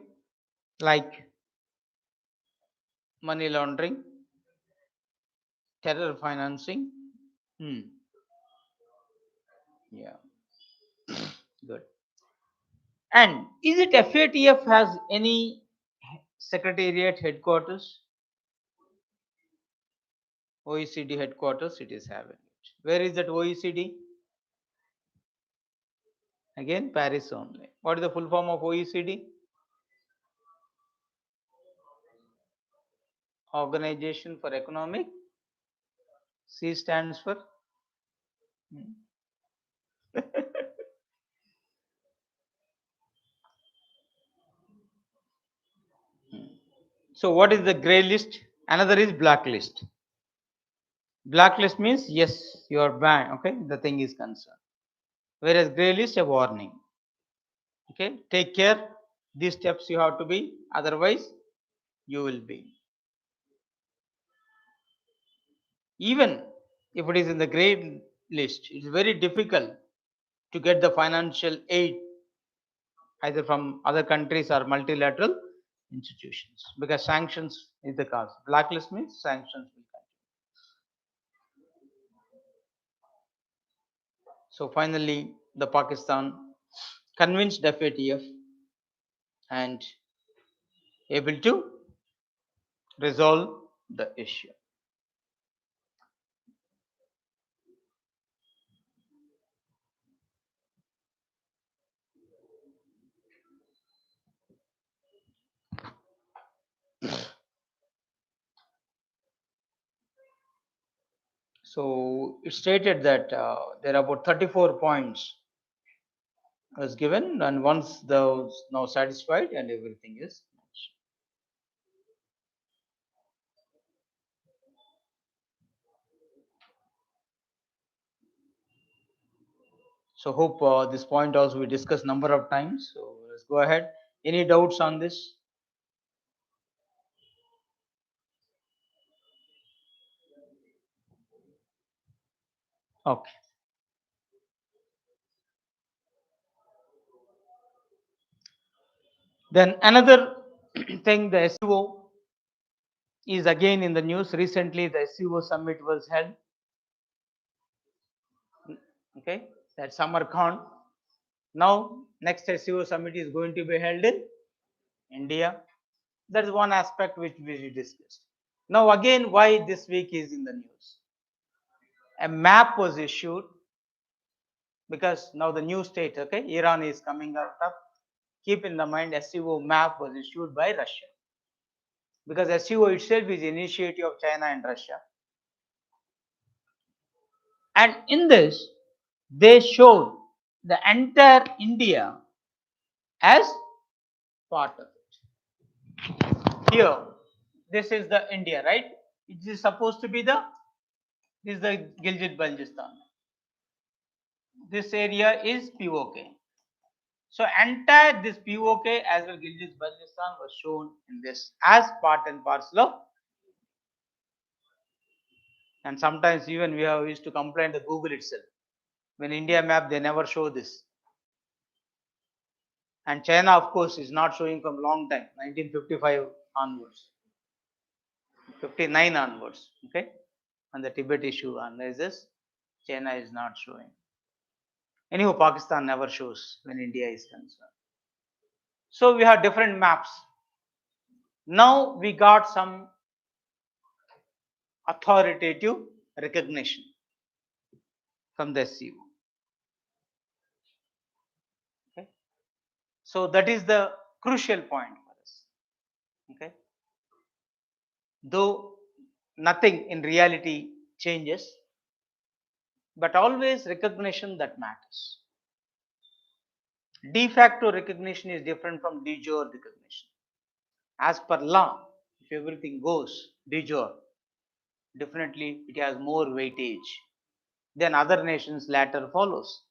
like money laundering, terror financing. Yeah, good. And is it FATF has any secretariat headquarters? OECD headquarters, it is having it. Where is that OECD? Again, Paris only. What is the full form of OECD? Organization for Economic. C stands for. So what is the grey list? Another is blacklist. Blacklist means yes, you are banned. Okay, the thing is concerned. Whereas grey list a warning. Okay, take care. These steps you have to be. Otherwise, you will be. Even if it is in the grey list, it is very difficult to get the financial aid either from other countries or multilateral institutions because sanctions is the cause. Blacklist means sanctions will come. So finally, the Pakistan convinced FATF and able to resolve the issue. So it stated that there are about 34 points was given, and once those now satisfied and everything is. So hope this point also we discussed number of times. So let's go ahead. Any doubts on this? Okay. Then another thing, the SEO is again in the news. Recently, the SEO summit was held. Okay, that Samarkand. Now, next SEO summit is going to be held in India. That is one aspect which we discussed. Now, again, why this week is in the news? A map was issued because now the new state, okay, Iran is coming out of. Keep in the mind, SEO map was issued by Russia because SEO itself is initiative of China and Russia. And in this, they showed the entire India as part of it. Here, this is the India, right? It is supposed to be this is the Gilgit Baltistan. This area is POK. So entire this POK as well Gilgit-Baltistan was shown in this as part and parcel of. And sometimes even we have used to complain to Google itself. When India map, they never show this. And China, of course, is not showing from long time, 1955 onwards, 59 onwards. Okay, and the Tibet issue analysis, China is not showing. Anyhow, Pakistan never shows when India is concerned. So we have different maps. Now we got some authoritative recognition from the SCO. Okay, so that is the crucial point for us. Okay, though nothing in reality changes, but always recognition that matters. De facto recognition is different from de jure recognition. As per law, if everything goes de jure, definitely it has more weightage. Then other nations later follows,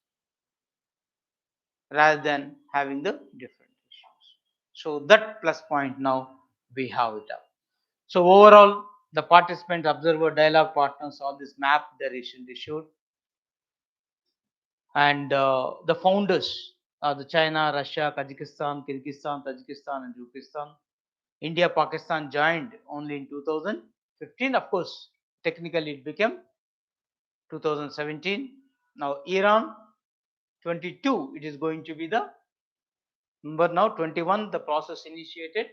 rather than having the different issues. So that plus point now we have it up. So overall, the participant, observer, dialogue partners, all this map they recently showed, and the founders are the China, Russia, Kazakhstan, Kyrgyzstan, Tajikistan, and Uzbekistan. India, Pakistan joined only in 2015. Of course, technically it became 2017. Now Iran, 22. It is going to be the number now. 21. The process initiated.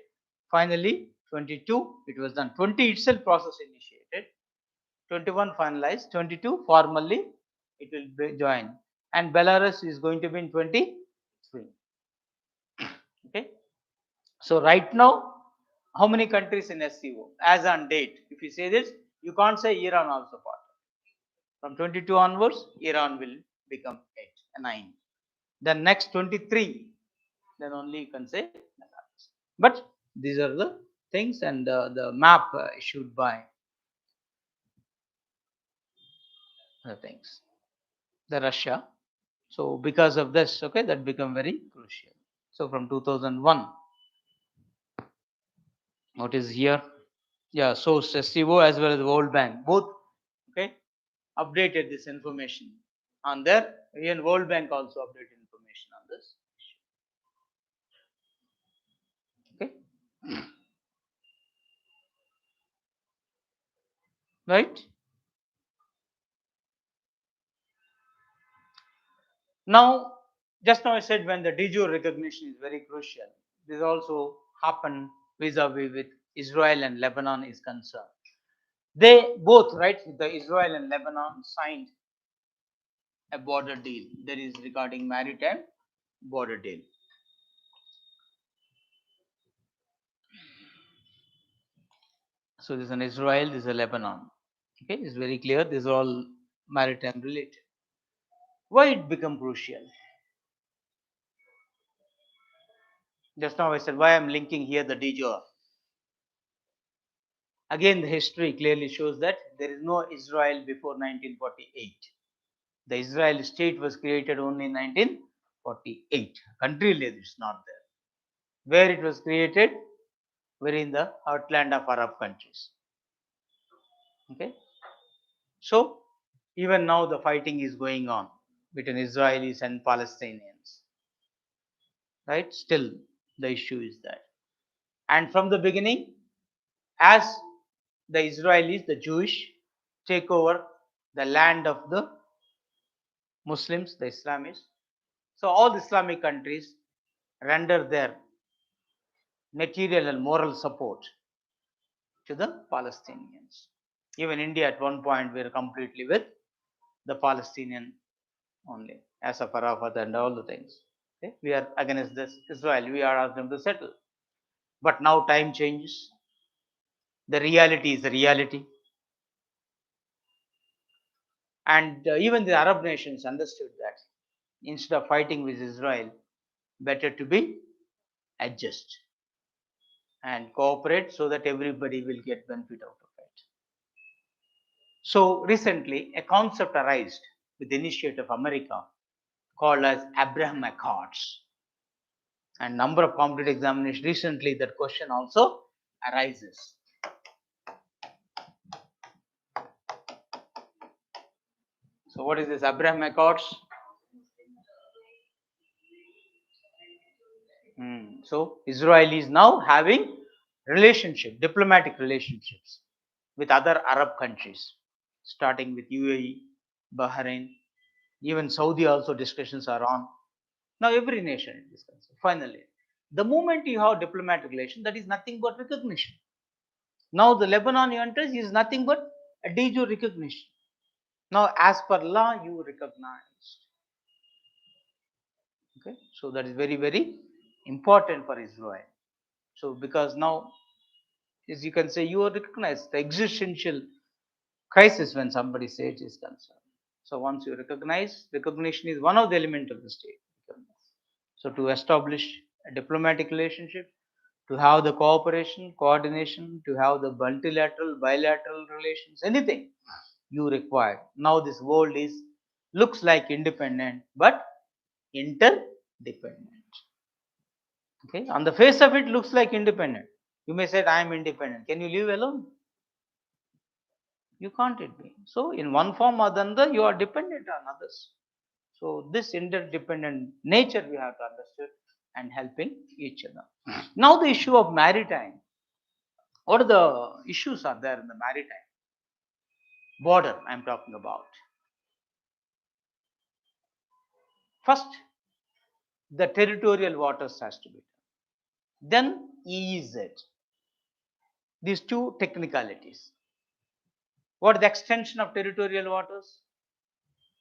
Finally, 22. It was done. 20 itself process initiated. 21 finalized. 22 formally it will be joined. And Belarus is going to be in 23. Okay. So right now, how many countries in SCO as on date? If you say this, you can't say Iran also part. From 22 onwards, Iran will become 8, 9. Then next 23, then only you can say Belarus. But these are the things, and the map issued by the things, the Russia. So because of this, okay, that become very crucial. So from 2001, what is here? Yeah, so SCO as well as the World Bank, both, okay, updated this information on their, even World Bank also updated information on this. Okay, right? Now, just now I said when the de jure recognition is very crucial, this also happened vis-a-vis with Israel and Lebanon is concerned. They both, right, the Israel and Lebanon signed a border deal. That is regarding maritime border deal. So this is an Israel, this is a Lebanon. Okay, it's very clear. These are all maritime related. Why it become crucial? Just now I said why I'm linking here the de jure. Again, the history clearly shows that there is no Israel before 1948. The Israel state was created only in 1948. Country is not there. Where it was created? Very in the heartland of Arab countries. Okay. So even now the fighting is going on between Israelis and Palestinians. Right? Still the issue is that. And from the beginning, as the Israelis, the Jewish, take over the land of the Muslims, the Islamists, so all the Islamic countries render their material and moral support to the Palestinians. Even India at one point we were completely with the Palestinian only, as of Arafat and all the things. Okay? We are against this Israel, we are asking them to settle. But now time changes. The reality is the reality. And even the Arab nations understood that instead of fighting with Israel, better to be adjust and cooperate so that everybody will get benefit out of it. So recently, a concept arose with the initiative of America called as Abraham Accords. And number of competitive examinations recently that question also arises. So what is this Abraham Accords? So Israel is now having diplomatic relationships with other Arab countries, starting with UAE, Bahrain, even Saudi also discussions are on. Now every nation is concerned. Finally, the moment you have diplomatic relation, that is nothing but recognition. Now the Lebanon enters is nothing but a de jure recognition. Now as per law, you recognized. Okay, so that is very, very important for Israel. So because now, as you can say, you are recognized the existential crisis when somebody says is concerned. So once you recognize, recognition is one of the elements of the state. So to establish a diplomatic relationship, to have the cooperation, coordination, to have the multilateral, bilateral relations, anything you require. Now this world is looks like independent but interdependent. Okay, on the face of it looks like independent. You may say I am independent. Can you live alone? You can't be. So in one form or another, you are dependent on others. So this interdependent nature we have to understand and helping each other. Now the issue of maritime. What are the issues are there in the maritime border? I am talking about. First, the territorial waters has to be. Then EEZ. These two technicalities. What is the extension of territorial waters?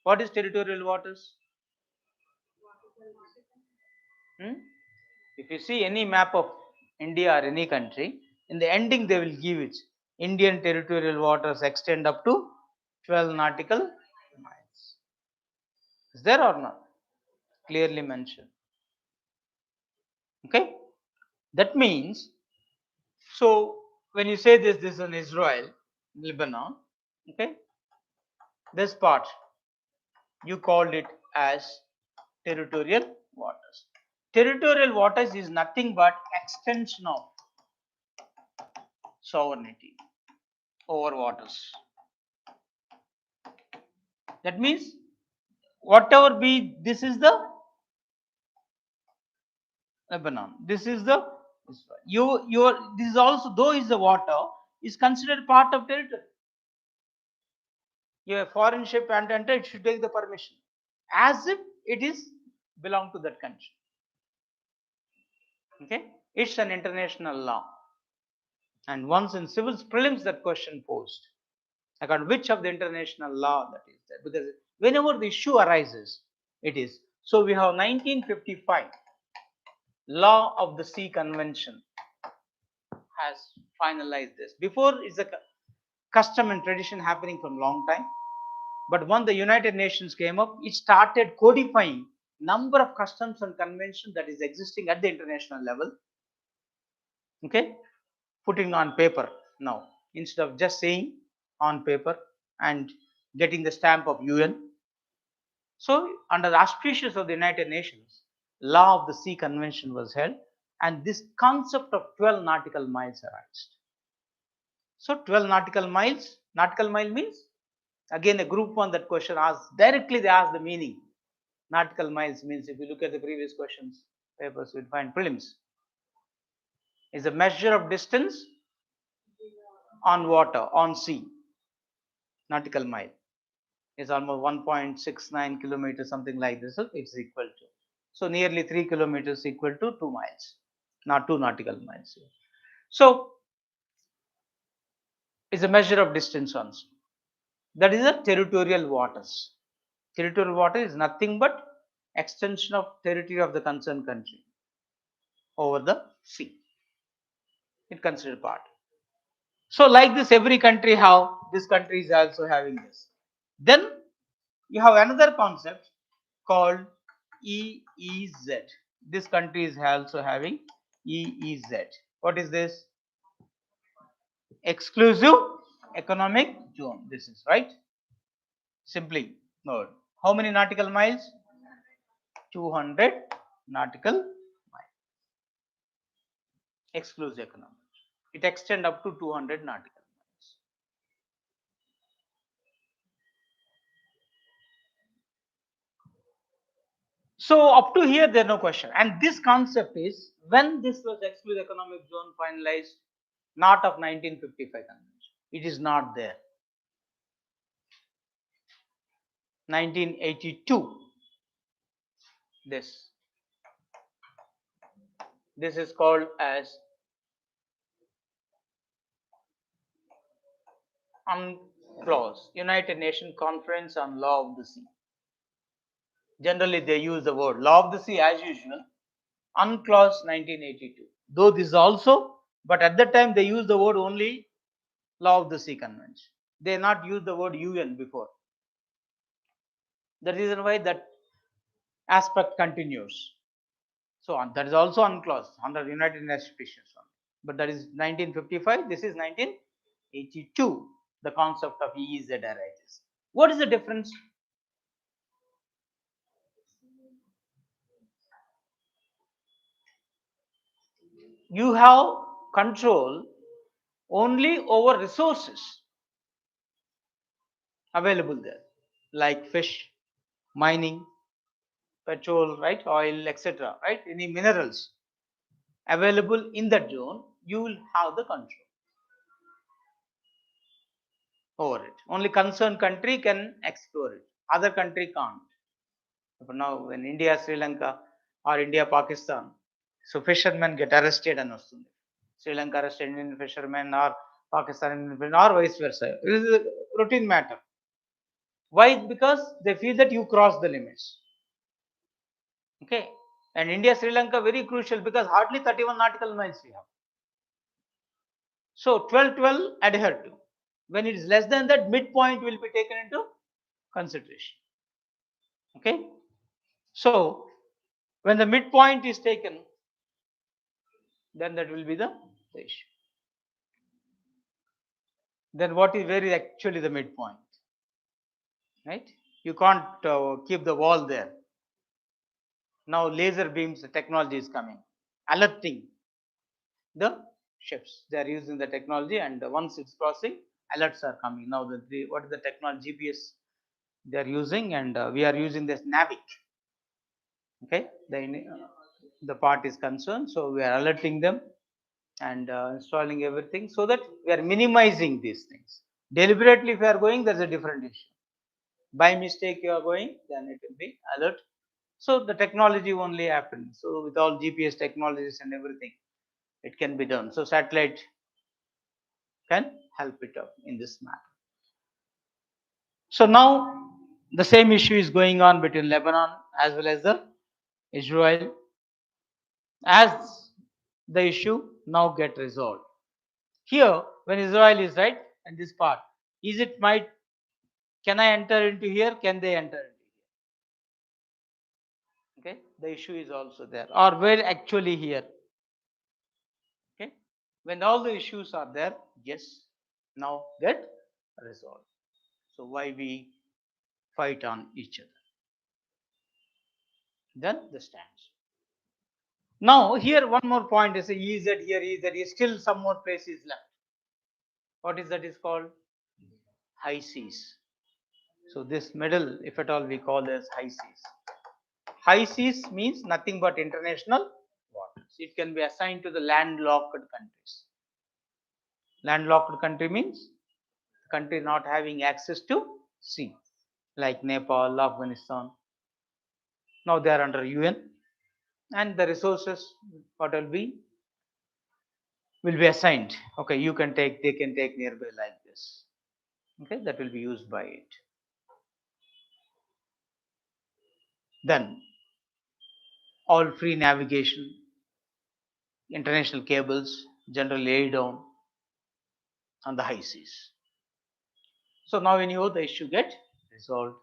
What is territorial waters? If you see any map of India or any country, in the ending they will give it. Indian territorial waters extend up to 12 nautical miles. Is there or not? Clearly mentioned. Okay? That means, so when you say this is in Israel, Lebanon, okay? This part, you called it as territorial waters. Territorial waters is nothing but extension of sovereignty over waters. That means whatever be, this is the Lebanon. This is the this is also, though is the water, is considered part of territory. Your foreign ship and enter, it should take the permission, as if it is belong to that country. Okay, it's an international law. And once in civil prelims, that question posed, according which of the international law that is there, because whenever the issue arises, it is. So we have 1955 Law of the Sea Convention has finalized this. Before is a custom and tradition happening from long time, but when the United Nations came up, it started codifying number of customs and conventions that is existing at the international level. Okay, putting on paper now instead of just saying on paper and getting the stamp of UN. So under the auspices of the United Nations, Law of the Sea Convention was held, and this concept of 12 nautical miles arose. So 12 nautical mile means, again a group one that question asked, directly they ask the meaning. Nautical miles means, if you look at the previous questions papers, you'll find prelims, is a measure of distance on water, on sea. Nautical mile is almost 1.69 kilometers, something like this. So it's equal to, so nearly 3 kilometers equal to 2 miles, not 2 nautical miles. So it's a measure of distance on sea. That is the territorial waters. Territorial water is nothing but extension of territory of the concerned country over the sea. It considered part. So like this, every country have, this country is also having this. Then you have another concept called EEZ. This country is also having EEZ. What is this? Exclusive economic zone. This is right. Simply note. How many nautical miles? 200 nautical miles. exclusive economic. It extends up to 200 nautical miles. So up to here, there no question. And this concept is when this was exclusive economic zone finalized, not of 1955 convention. It is not there. 1982. This is called as UNCLOS, United Nations Conference on Law of the Sea. Generally, they use the word law of the sea as usual. UNCLOS 1982. Though this also, but at that time they use the word only law of the sea convention. They not use the word UN before. The reason why that aspect continues. So that is also UNCLOS under United Nations Petitions. But that is 1955. This is 1982. The concept of EEZ arises. What is the difference? You have control only over resources available there, like fish, mining, petrol, right, oil, etc., right, any minerals available in that zone, you will have the control over it. Only concerned country can explore it. Other country can't. But now when India, Sri Lanka or India, Pakistan, so fishermen get arrested and వస్తుంది. Sri Lanka arrested Indian fishermen or Pakistan Indian fishermen or vice versa. It is a routine matter. Why? Because they feel that you cross the limits. Okay. And India, Sri Lanka very crucial because hardly 31 nautical miles we have. So 12 adhere to. When it is less than that, midpoint will be taken into consideration. Okay. So when the midpoint is taken, then that will be the issue. Then where is actually the midpoint? Right? You can't keep the wall there. Now laser beams technology is coming, alerting the ships. They are using the technology, and once it's crossing, alerts are coming. Now what is the technology? GPS they are using, and we are using this Navic. Okay, the part is concerned, so we are alerting them and installing everything so that we are minimizing these things. Deliberately, if you are going, there's a different issue. By mistake, you are going, then it will be alert. So the technology only happens. So with all GPS technologies and everything, it can be done. So satellite can help it up in this matter. So now the same issue is going on between Lebanon as well as the Israel. As the issue now get resolved. Here, when Israel is right, and this part, is it might, can I enter into here? Can they enter into here? Okay, the issue is also there. Or where actually here? Okay, when all the issues are there, yes, now get resolved. So why we fight on each other? Then the stance. Now here one more point is EZ here, EZ, still some more place is left. What is that is called? High seas. So this middle, if at all we call as high seas. High seas means nothing but international waters. It can be assigned to the landlocked countries. Landlocked country means country not having access to sea, like Nepal, Afghanistan. Now they are under UN, and the resources what will be assigned. Okay, you can take, they can take nearby like this. Okay, that will be used by it. Then all free navigation, international cables generally lay down on the high seas. So now when you the issue get resolved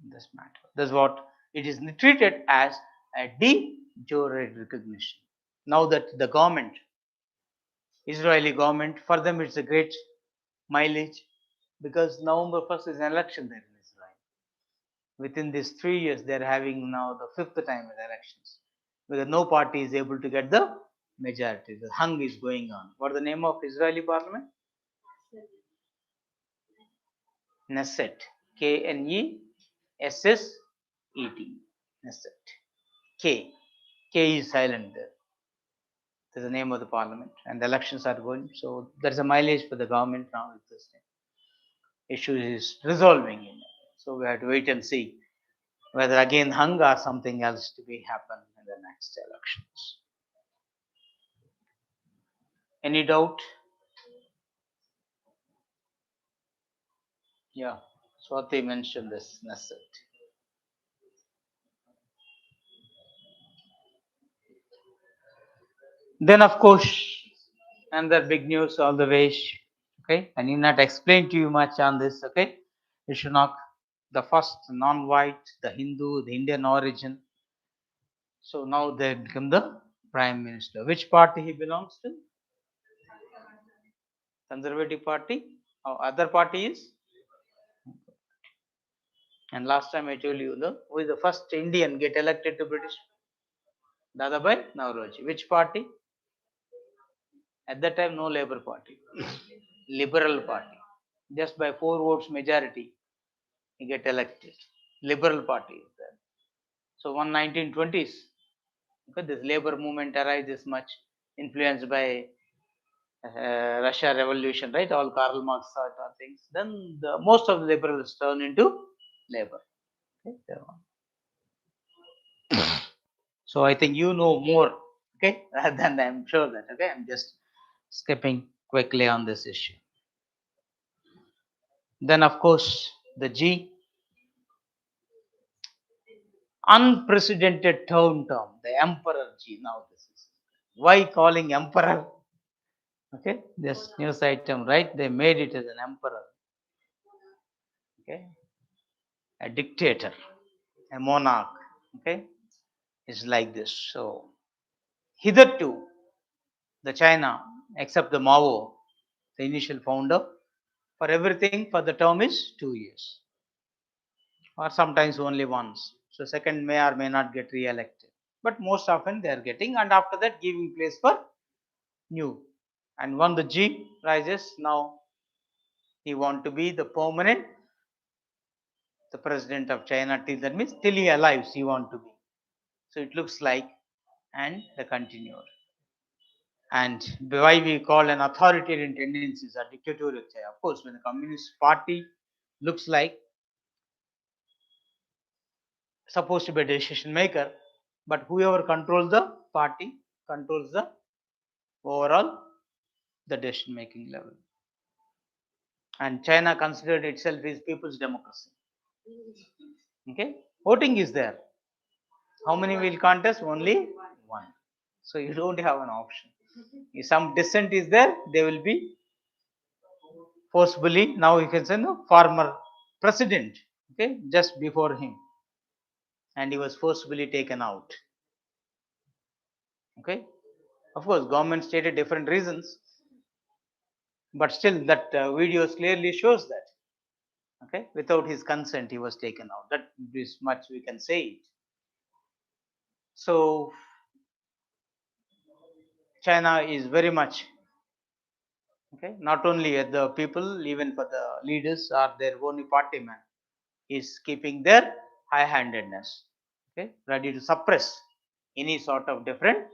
in this matter. That's what it is treated as a de jure recognition. Now that the government, Israeli government, for them it's a great mileage because November 1st is an election there in Israel. Within these 3 years, they are having now the 5th time with elections because no party is able to get the majority. The hung is going on. What is the name of Israeli parliament? Knesset. Knesset. Knesset. K. K is silent there. That's the name of the parliament. And the elections are going. So there's a mileage for the government now with this issue is resolving. So we have to wait and see whether again hung or something else to be happen in the next elections. Any doubt? Yeah, Swati mentioned this Knesset. Then, of course, another big news all the way. Okay, I need not explain to you much on this. Okay, Vishwanath, the first non-white, the Hindu, the Indian origin. So now they become the prime minister. Which party he belongs to? Conservative party. Or other party is? And last time I told you, who is the first Indian get elected to British? Dadabhai Nauroji. Which party? At that time, no Labour Party, Liberal Party. Just by 4 votes majority, he get elected. Liberal Party is there. So, 1920s, okay, this Labour movement arises much influenced by Russia Revolution, right? All Karl Marx sort of things. Then most of the liberals turn into Labour. Okay? So I think you know more, okay, rather than I'm sure that, okay, I'm just skipping quickly on this issue. Then, of course, the G, unprecedented term, the Emperor G. Now, this is why calling Emperor, okay, this news item, right? They made it as an Emperor, okay, a dictator, a monarch, okay, it's like this. So, hitherto, the China, except the Mao, the initial founder, for everything for the term is 2 years or sometimes only once. So second may or may not get re-elected, but most often they are getting, and after that giving place for new. And when the G rises, now he want to be the permanent, the president of China till that means till he alive he want to be. So it looks like, and the continuer. And why we call an authoritarian tendencies or dictatorial, of course, when the Communist Party looks like supposed to be a decision maker, but whoever controls the party controls the overall the decision making level. And China considered itself as people's democracy. Okay, voting is there. How many will contest? Only one. So you don't have an option. If some dissent is there, they will be forcibly. Now you can say no former president. Okay, just before him, and he was forcibly taken out. Okay, of course, government stated different reasons, but still that videos clearly shows that, okay, without his consent he was taken out. That is much we can say it. So China is very much, okay, not only at the people, even for the leaders or their own party man is keeping their high-handedness, okay, ready to suppress any sort of different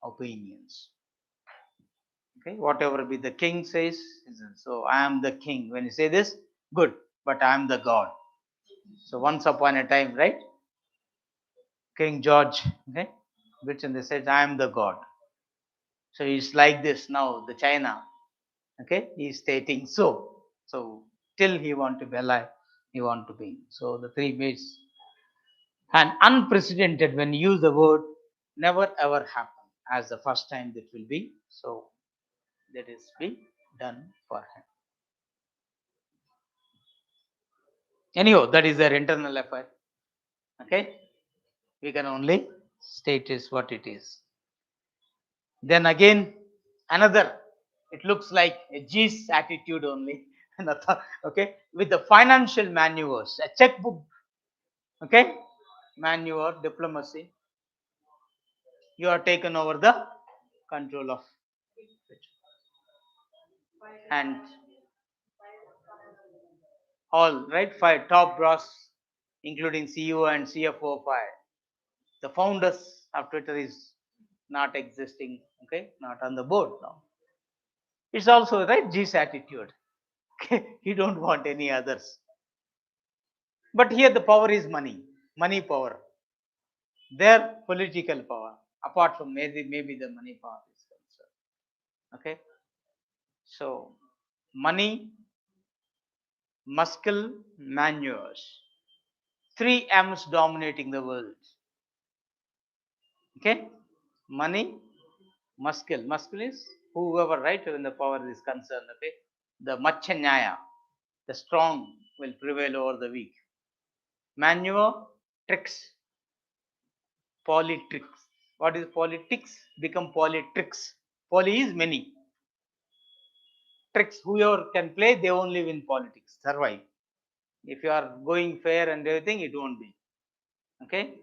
opinions. Okay, whatever be the king says, so I am the king. When you say this, good, but I am the God. So once upon a time, right? King George, okay, which and they said, I am the God. So it's like this now, the China, okay, he is stating so. So till he want to be alive, he want to be. So the three ways. And unprecedented, when you use the word, never ever happen as the first time that will be. So that is be done for him. Anyhow, that is their internal affair. Okay, we can only state is what it is. Then again, another, it looks like a G's attitude only. Okay, with the financial maneuvers, a checkbook, okay, maneuver, diplomacy, you are taken over the control of and all right, five top brass, including CEO and CFO fired. The founders of Twitter is not existing, okay, not on the board now. It's also right G's attitude. He don't want any others. But here the power is money power. Their political power, apart from maybe the money power is concerned. Okay. So money, muscle, manures. Three M's dominating the world. Okay. Money, muscle. Muscle is whoever, right, when the power is concerned. Okay. The machanyaya, the strong will prevail over the weak. Manure, tricks, politics. What is politics? Become politics. Poly is many. Tricks, whoever can play, they only win politics, survive. If you are going fair and everything, it won't be. Okay?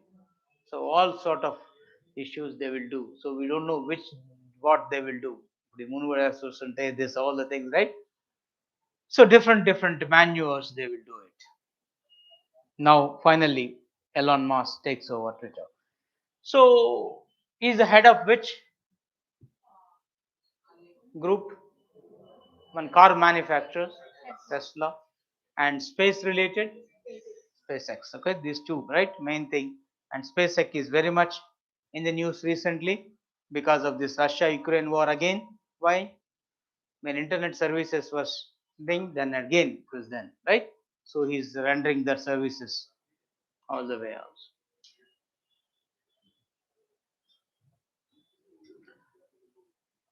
So all sort of issues they will do. So we don't know what they will do. The Munvara Susante, this, all the things, right? So different manuals they will do it. Now finally, Elon Musk takes over Twitter. So he's the head of which group? One car manufacturers, Tesla, and space related, SpaceX. Okay, these two, right? Main thing. And SpaceX is very much in the news recently because of this Russia-Ukraine war again. Why? When internet services was thing, then again it was then, right? So he's rendering their services all the way out.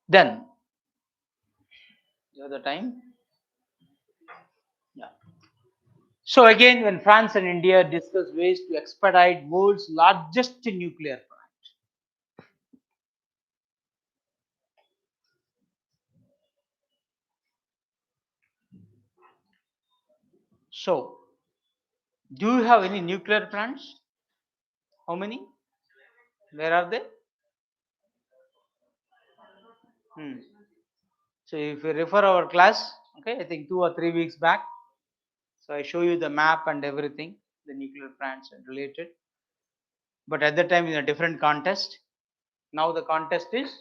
Then the other time, yeah. So again, when France and India discuss ways to expedite world's largest nuclear plant. So, do you have any nuclear plants? How many? Where are they? So, if you refer our class, okay, I think 2 or 3 weeks back. So, I show you the map and everything, the nuclear plants and related. But at that time, in a different contest. Now the contest is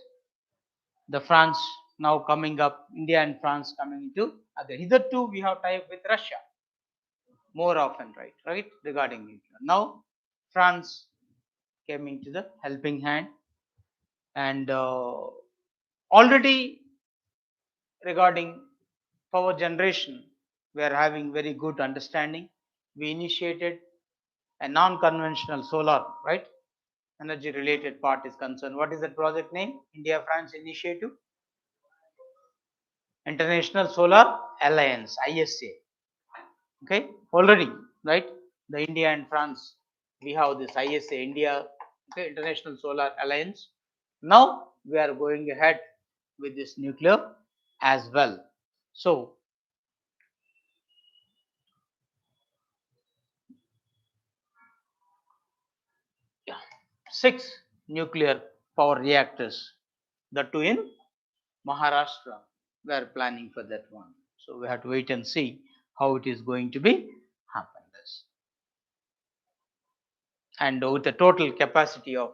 the France now coming up, India and France coming into other. Hitherto we have tie up with Russia more often, right, regarding nuclear. Now France came into the helping hand, and already regarding power generation, we are having very good understanding. We initiated a non-conventional solar, right, energy related part is concerned. What is that project name? India France Initiative, International Solar Alliance, ISA. Okay, already, right, the India and France, we have this ISA, India, okay, International Solar Alliance. Now we are going ahead with this nuclear as well. So yeah, 6 nuclear power reactors, the two in Maharashtra. We are planning for that one. So we have to wait and see how it is going to be happen. And with a total capacity of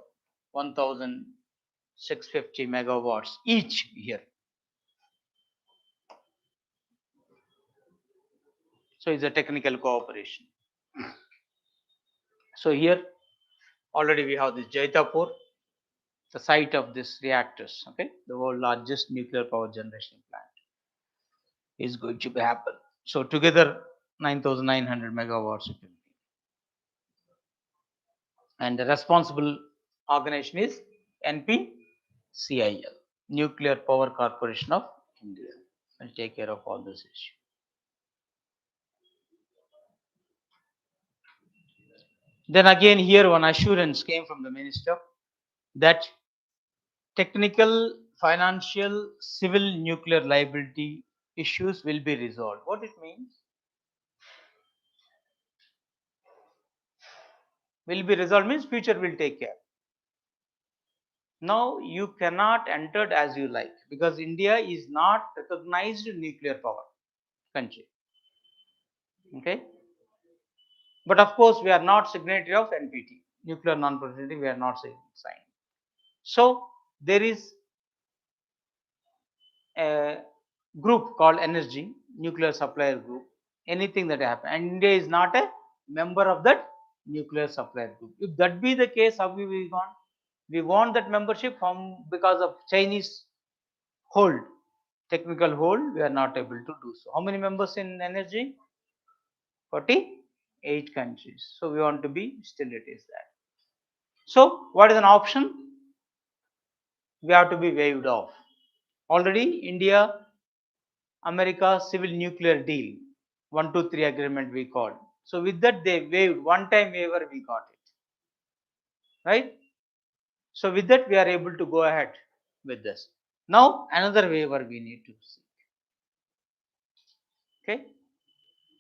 1650 megawatts each here. So it's a technical cooperation. So here already we have this Jaitapur, the site of this reactors, okay, the world largest nuclear power generation plant is going to be happen. So together 9,900 megawatts it will be. And the responsible organization is NPCIL, Nuclear Power Corporation of India. Will take care of all this issue. Then again here one assurance came from the minister that technical, financial, civil nuclear liability issues will be resolved. What it means? Will be resolved means future will take care. Now you cannot enter it as you like, because India is not recognized nuclear power country. Okay. But of course, we are not signatory of NPT, nuclear non-proliferation treaty. We are not signed. So there is a group called Energy Nuclear Supplier Group. Anything that happens, and India is not a member of that nuclear supplier group. If that be the case, how we want? We want that membership from because of Chinese hold, technical hold. We are not able to do so. How many members in Energy? 48 countries. So we want to be still it is that. So what is an option? We have to be waived off. Already India, America civil nuclear deal, 123 agreement we called. So with that they waived, one time waiver we got it, right? So with that we are able to go ahead with this. Now another waiver we need to seek. Okay,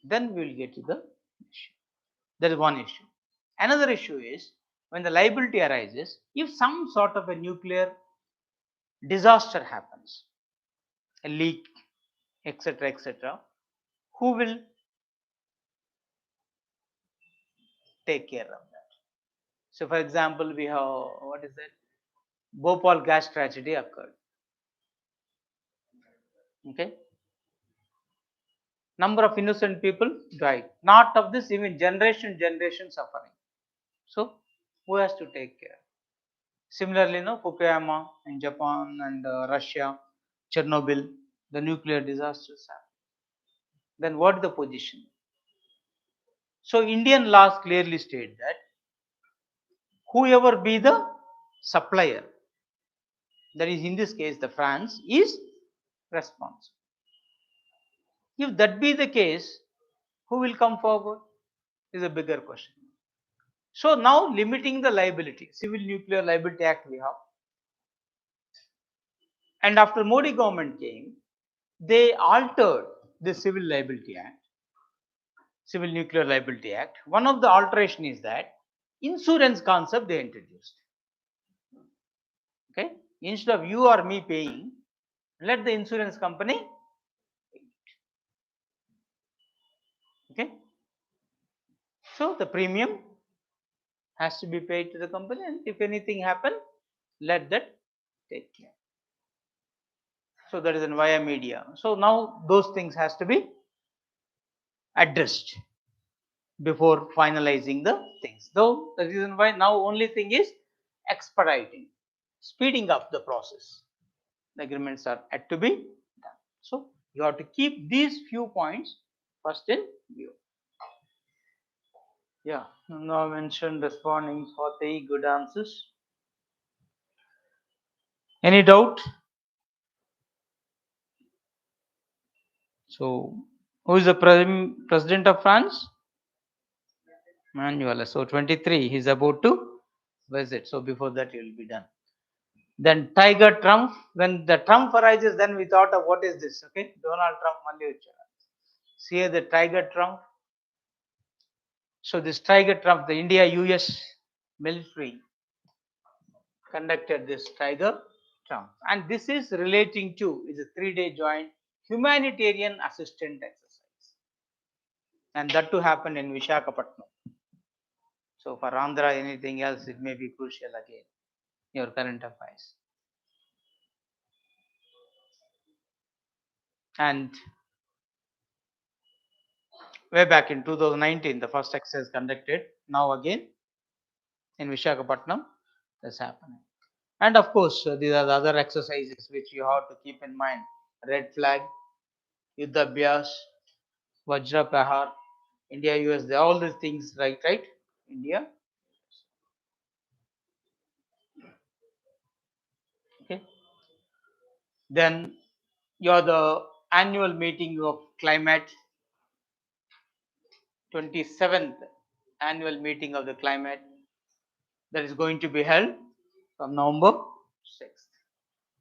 then we will get to the issue. That is one issue. Another issue is when the liability arises, if some sort of a nuclear disaster happens, a leak, etc., etc., who will take care of that? So, for example, we have what is that? Bhopal gas tragedy occurred. Okay, number of innocent people died. Not of this, even generation suffering. So, who has to take care? Similarly, no, Fukuyama in Japan and Russia, Chernobyl, the nuclear disasters happen. Then what is the position? So Indian laws clearly state that whoever be the supplier, that is in this case the France, is responsible. If that be the case, who will come forward is a bigger question. So now limiting the liability, Civil Nuclear Liability Act we have, and after Modi government came, they altered the Civil Liability Act, Civil Nuclear Liability Act. One of the alteration is that insurance concept they introduced. Okay, instead of you or me paying, let the insurance company pay it. Okay, so the premium has to be paid to the company, and if anything happen, let that take care. So that is in via media. So now those things has to be addressed before finalizing the things. Though the reason why now only thing is expediting, speeding up the process. The agreements are yet to be done. So you have to keep these few points first in view. Yeah, now mentioned responding for the good answers. Any doubt? So who is the president of France? Manuel. So 23, he's about to visit. So before that, he will be done. Then Tiger Trump. When the Trump arises, then we thought of what is this? Okay, Donald Trump. See here the Tiger Trump. So this Tiger Trump, the India-US military conducted this Tiger Trump, and this is relating to is a 3-day joint humanitarian assistance exercise, and that to happen in Visakhapatnam. So for Andhra, anything else, it may be crucial again, your current affairs. And way back in 2019, the first exercise conducted. Now again in Visakhapatnam, that's happening. And of course, these are the other exercises which you have to keep in mind. Red flag, Yuddha Abhyas, Vajra Pahar, India, US, all these things, right? India. Okay. Then you are the annual meeting of climate, 27th annual meeting of the climate that is going to be held from November 6th.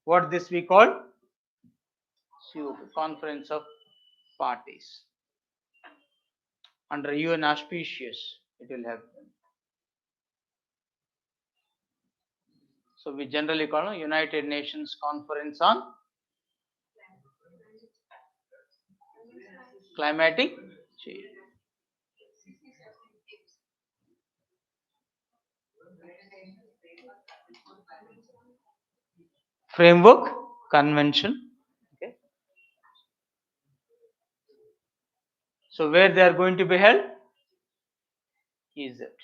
What this we call? Conference of Parties. Under UN auspicious, it will happen. So we generally call it United Nations Conference on Climatic Change. Framework Convention. Okay. So where they are going to be held? Egypt.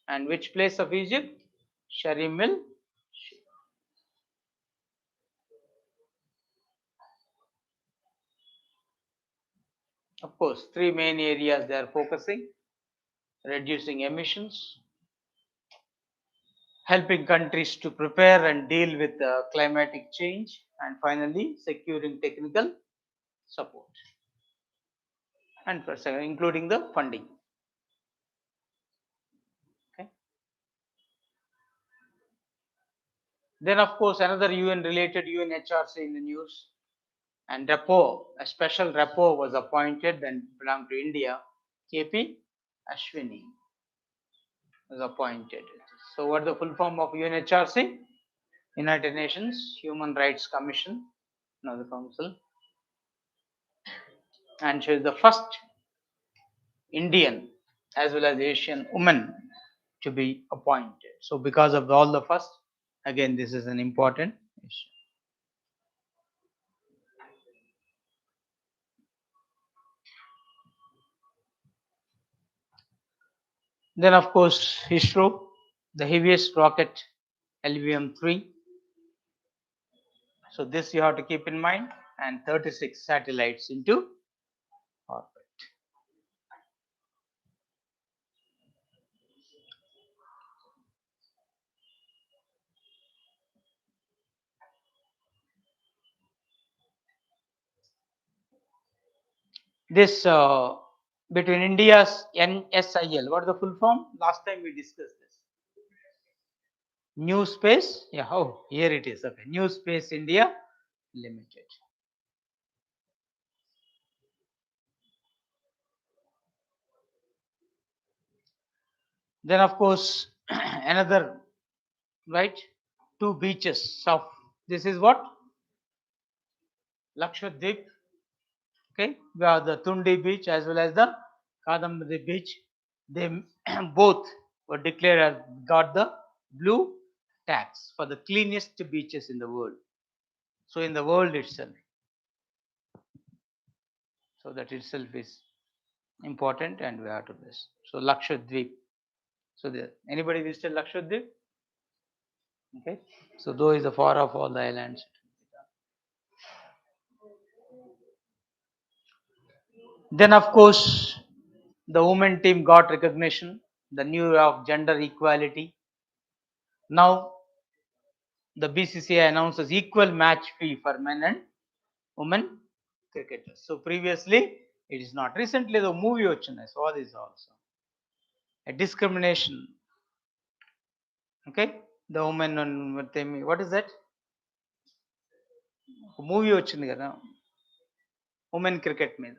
And which place of Egypt? Sharm el Sheikh. Of course, three main areas they are focusing: reducing emissions, helping countries to prepare and deal with climatic change, and finally securing technical support, and including the funding. Okay. Then of course another UN related UNHRC in the news, and rapport, a special rapport was appointed and belonged to India. KP Ashwini was appointed. So what is the full form of UNHRC? United Nations Human Rights Commission, now the council, and she is the first Indian as well as Asian woman to be appointed. So because of all the first, again this is an important issue. Then of course ISRO, the heaviest rocket LVM-3. So this you have to keep in mind, and 36 satellites into orbit. This between India's NSIL, what is the full form? Last time we discussed this. New Space, yeah, oh, here it is. Okay, New Space India Limited. Then of course another, right, two beaches of this is what? Lakshadweep. Okay, we have the Tundi beach as well as the Kadambari beach. They both were declared as got the blue tax for the cleanest beaches in the world. So in the world itself. So that itself is important, and we have to this. So Lakshadweep. So there, anybody visited Lakshadweep? Okay. So though is the far of all the islands. Then of course the women team got recognition, the new year of gender equality. Now the BCCI announces equal match fee for men and women cricketers. So previously it is not. Recently the movie వచ్చింది, saw this also. A discrimination. Okay, the women on what is that? Movie వచ్చింది కదా women cricket మీద,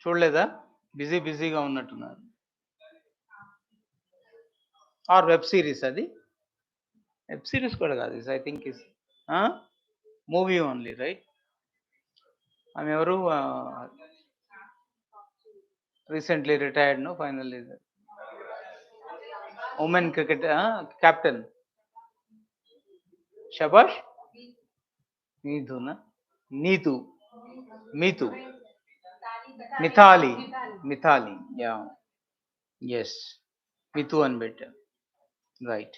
చూడలేదా? బిజీగా ఉన్నట్టున్నారు. Or web series, అది web series కూడా కాదు, I think is movie only, right? ఆమె ఎవరు? Recently retired, no finally women cricket captain. షబాష్ నీతునా? నీతు మీతు మిథాలి యా, ఎస్, మితు అని పెట్టారు, right.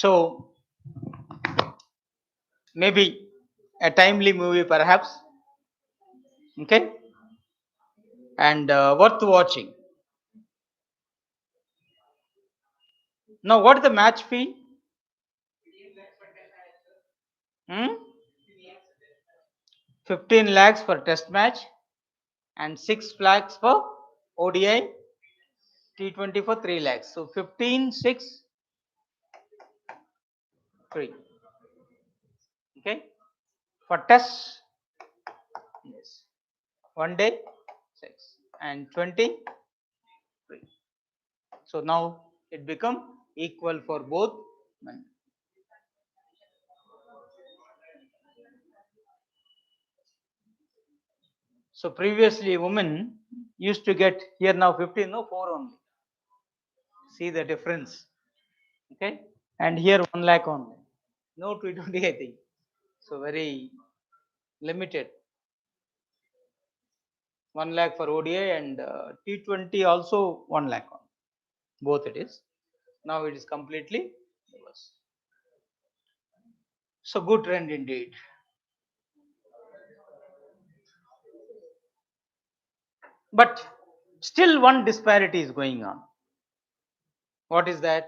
So maybe a timely movie perhaps, okay, and worth watching. Now what is the match fee? 15 lakhs for test match and 6 lakhs for ODI, T20 for 3 lakhs. So 15, 6, 3. Okay. For test, yes, 1 day 6 and 20, 3. So now it become equal for both men. So previously women used to get here now 15, no 4 only. See the difference. Okay, and here 1 lakh only. No T20 I think. So very limited. 1 lakh for ODI and T20 also 1 lakh on. Both it is. Now it is completely reverse. So good trend indeed. But still one disparity is going on. What is that?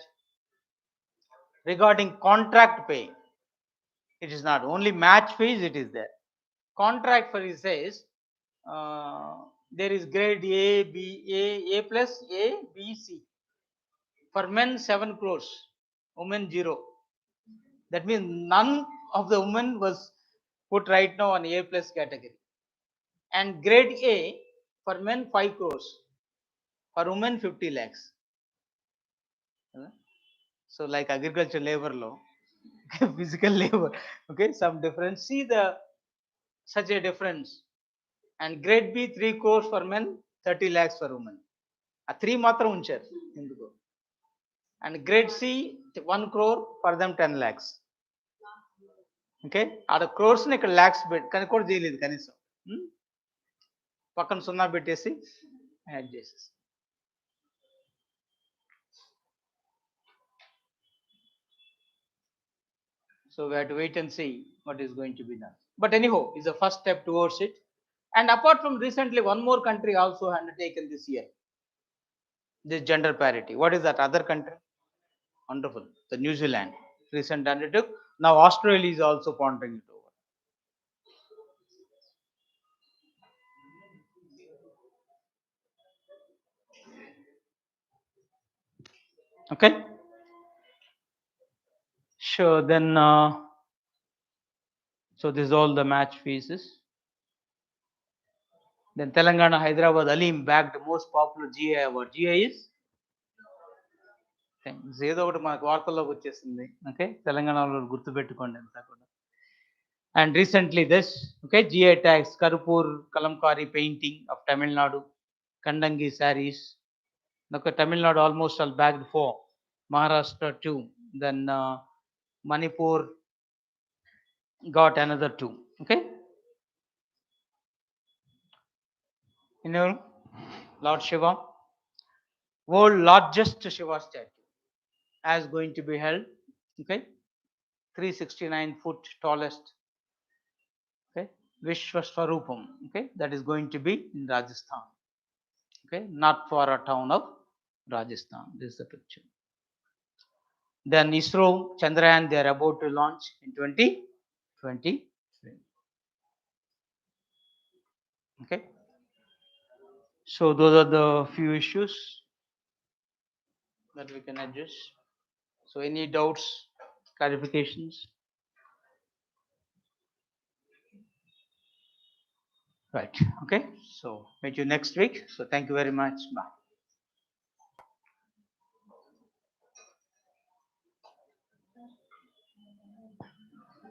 Regarding contract pay. It is not only match fees, it is there. Contract for it says there is grade A, B, A plus, A, B, C. For men 7 crores, women 0. That means none of the women was put right now on A plus category. And grade A for men 5 crores, for women 50 lakhs. So like agriculture labor law, physical labor, okay, some difference. See the such a difference. And grade B 3 crores for men, 30 lakhs for women. A 3 matram uncharu enduko. And grade C 1 crore for them 10 lakhs. Okay, ఆడ క్రోర్స్ ని ఇక్కడ లాక్స్ కనుక కూడా చేయలేదు కనీసం. పక్కన సున్నా పెట్టేసి యాడ్ చేసేసి. So we have to wait and see what is going to be done. But anyhow, it's a first step towards it. And apart from recently, one more country also undertaken this year this gender parity. What is that other country? Wonderful, the New Zealand recent undertook. Now Australia is also pondering it over. Okay, sure. Then so this is all the match fees. Then Telangana Hyderabad Alim bagged the most popular GI award. GI is ఏదో ఒకటి మనకు వార్తల్లోకి వచ్చేసింది. Okay, తెలంగాణలో గుర్తుపెట్టుకోండి అంతా కూడా. And recently this, okay, GI tags Karpur Kalamkari painting of Tamil Nadu, Kandangi sarees. Okay, Tamil Nadu almost all bagged 4, Maharashtra 2, then Manipur got another 2. Okay, you know, Lord Shiva, world largest Shiva statue as going to be held. Okay, 369 foot tallest. Okay, Vishwaswarupam. Okay, that is going to be in Rajasthan. Okay, not far a town of Rajasthan. This is the picture. Then ISRO Chandrayaan they are about to launch in 2023. Okay, so those are the few issues that we can address. So any doubts, clarifications? Right. Okay, so meet you next week. So thank you very much. Bye.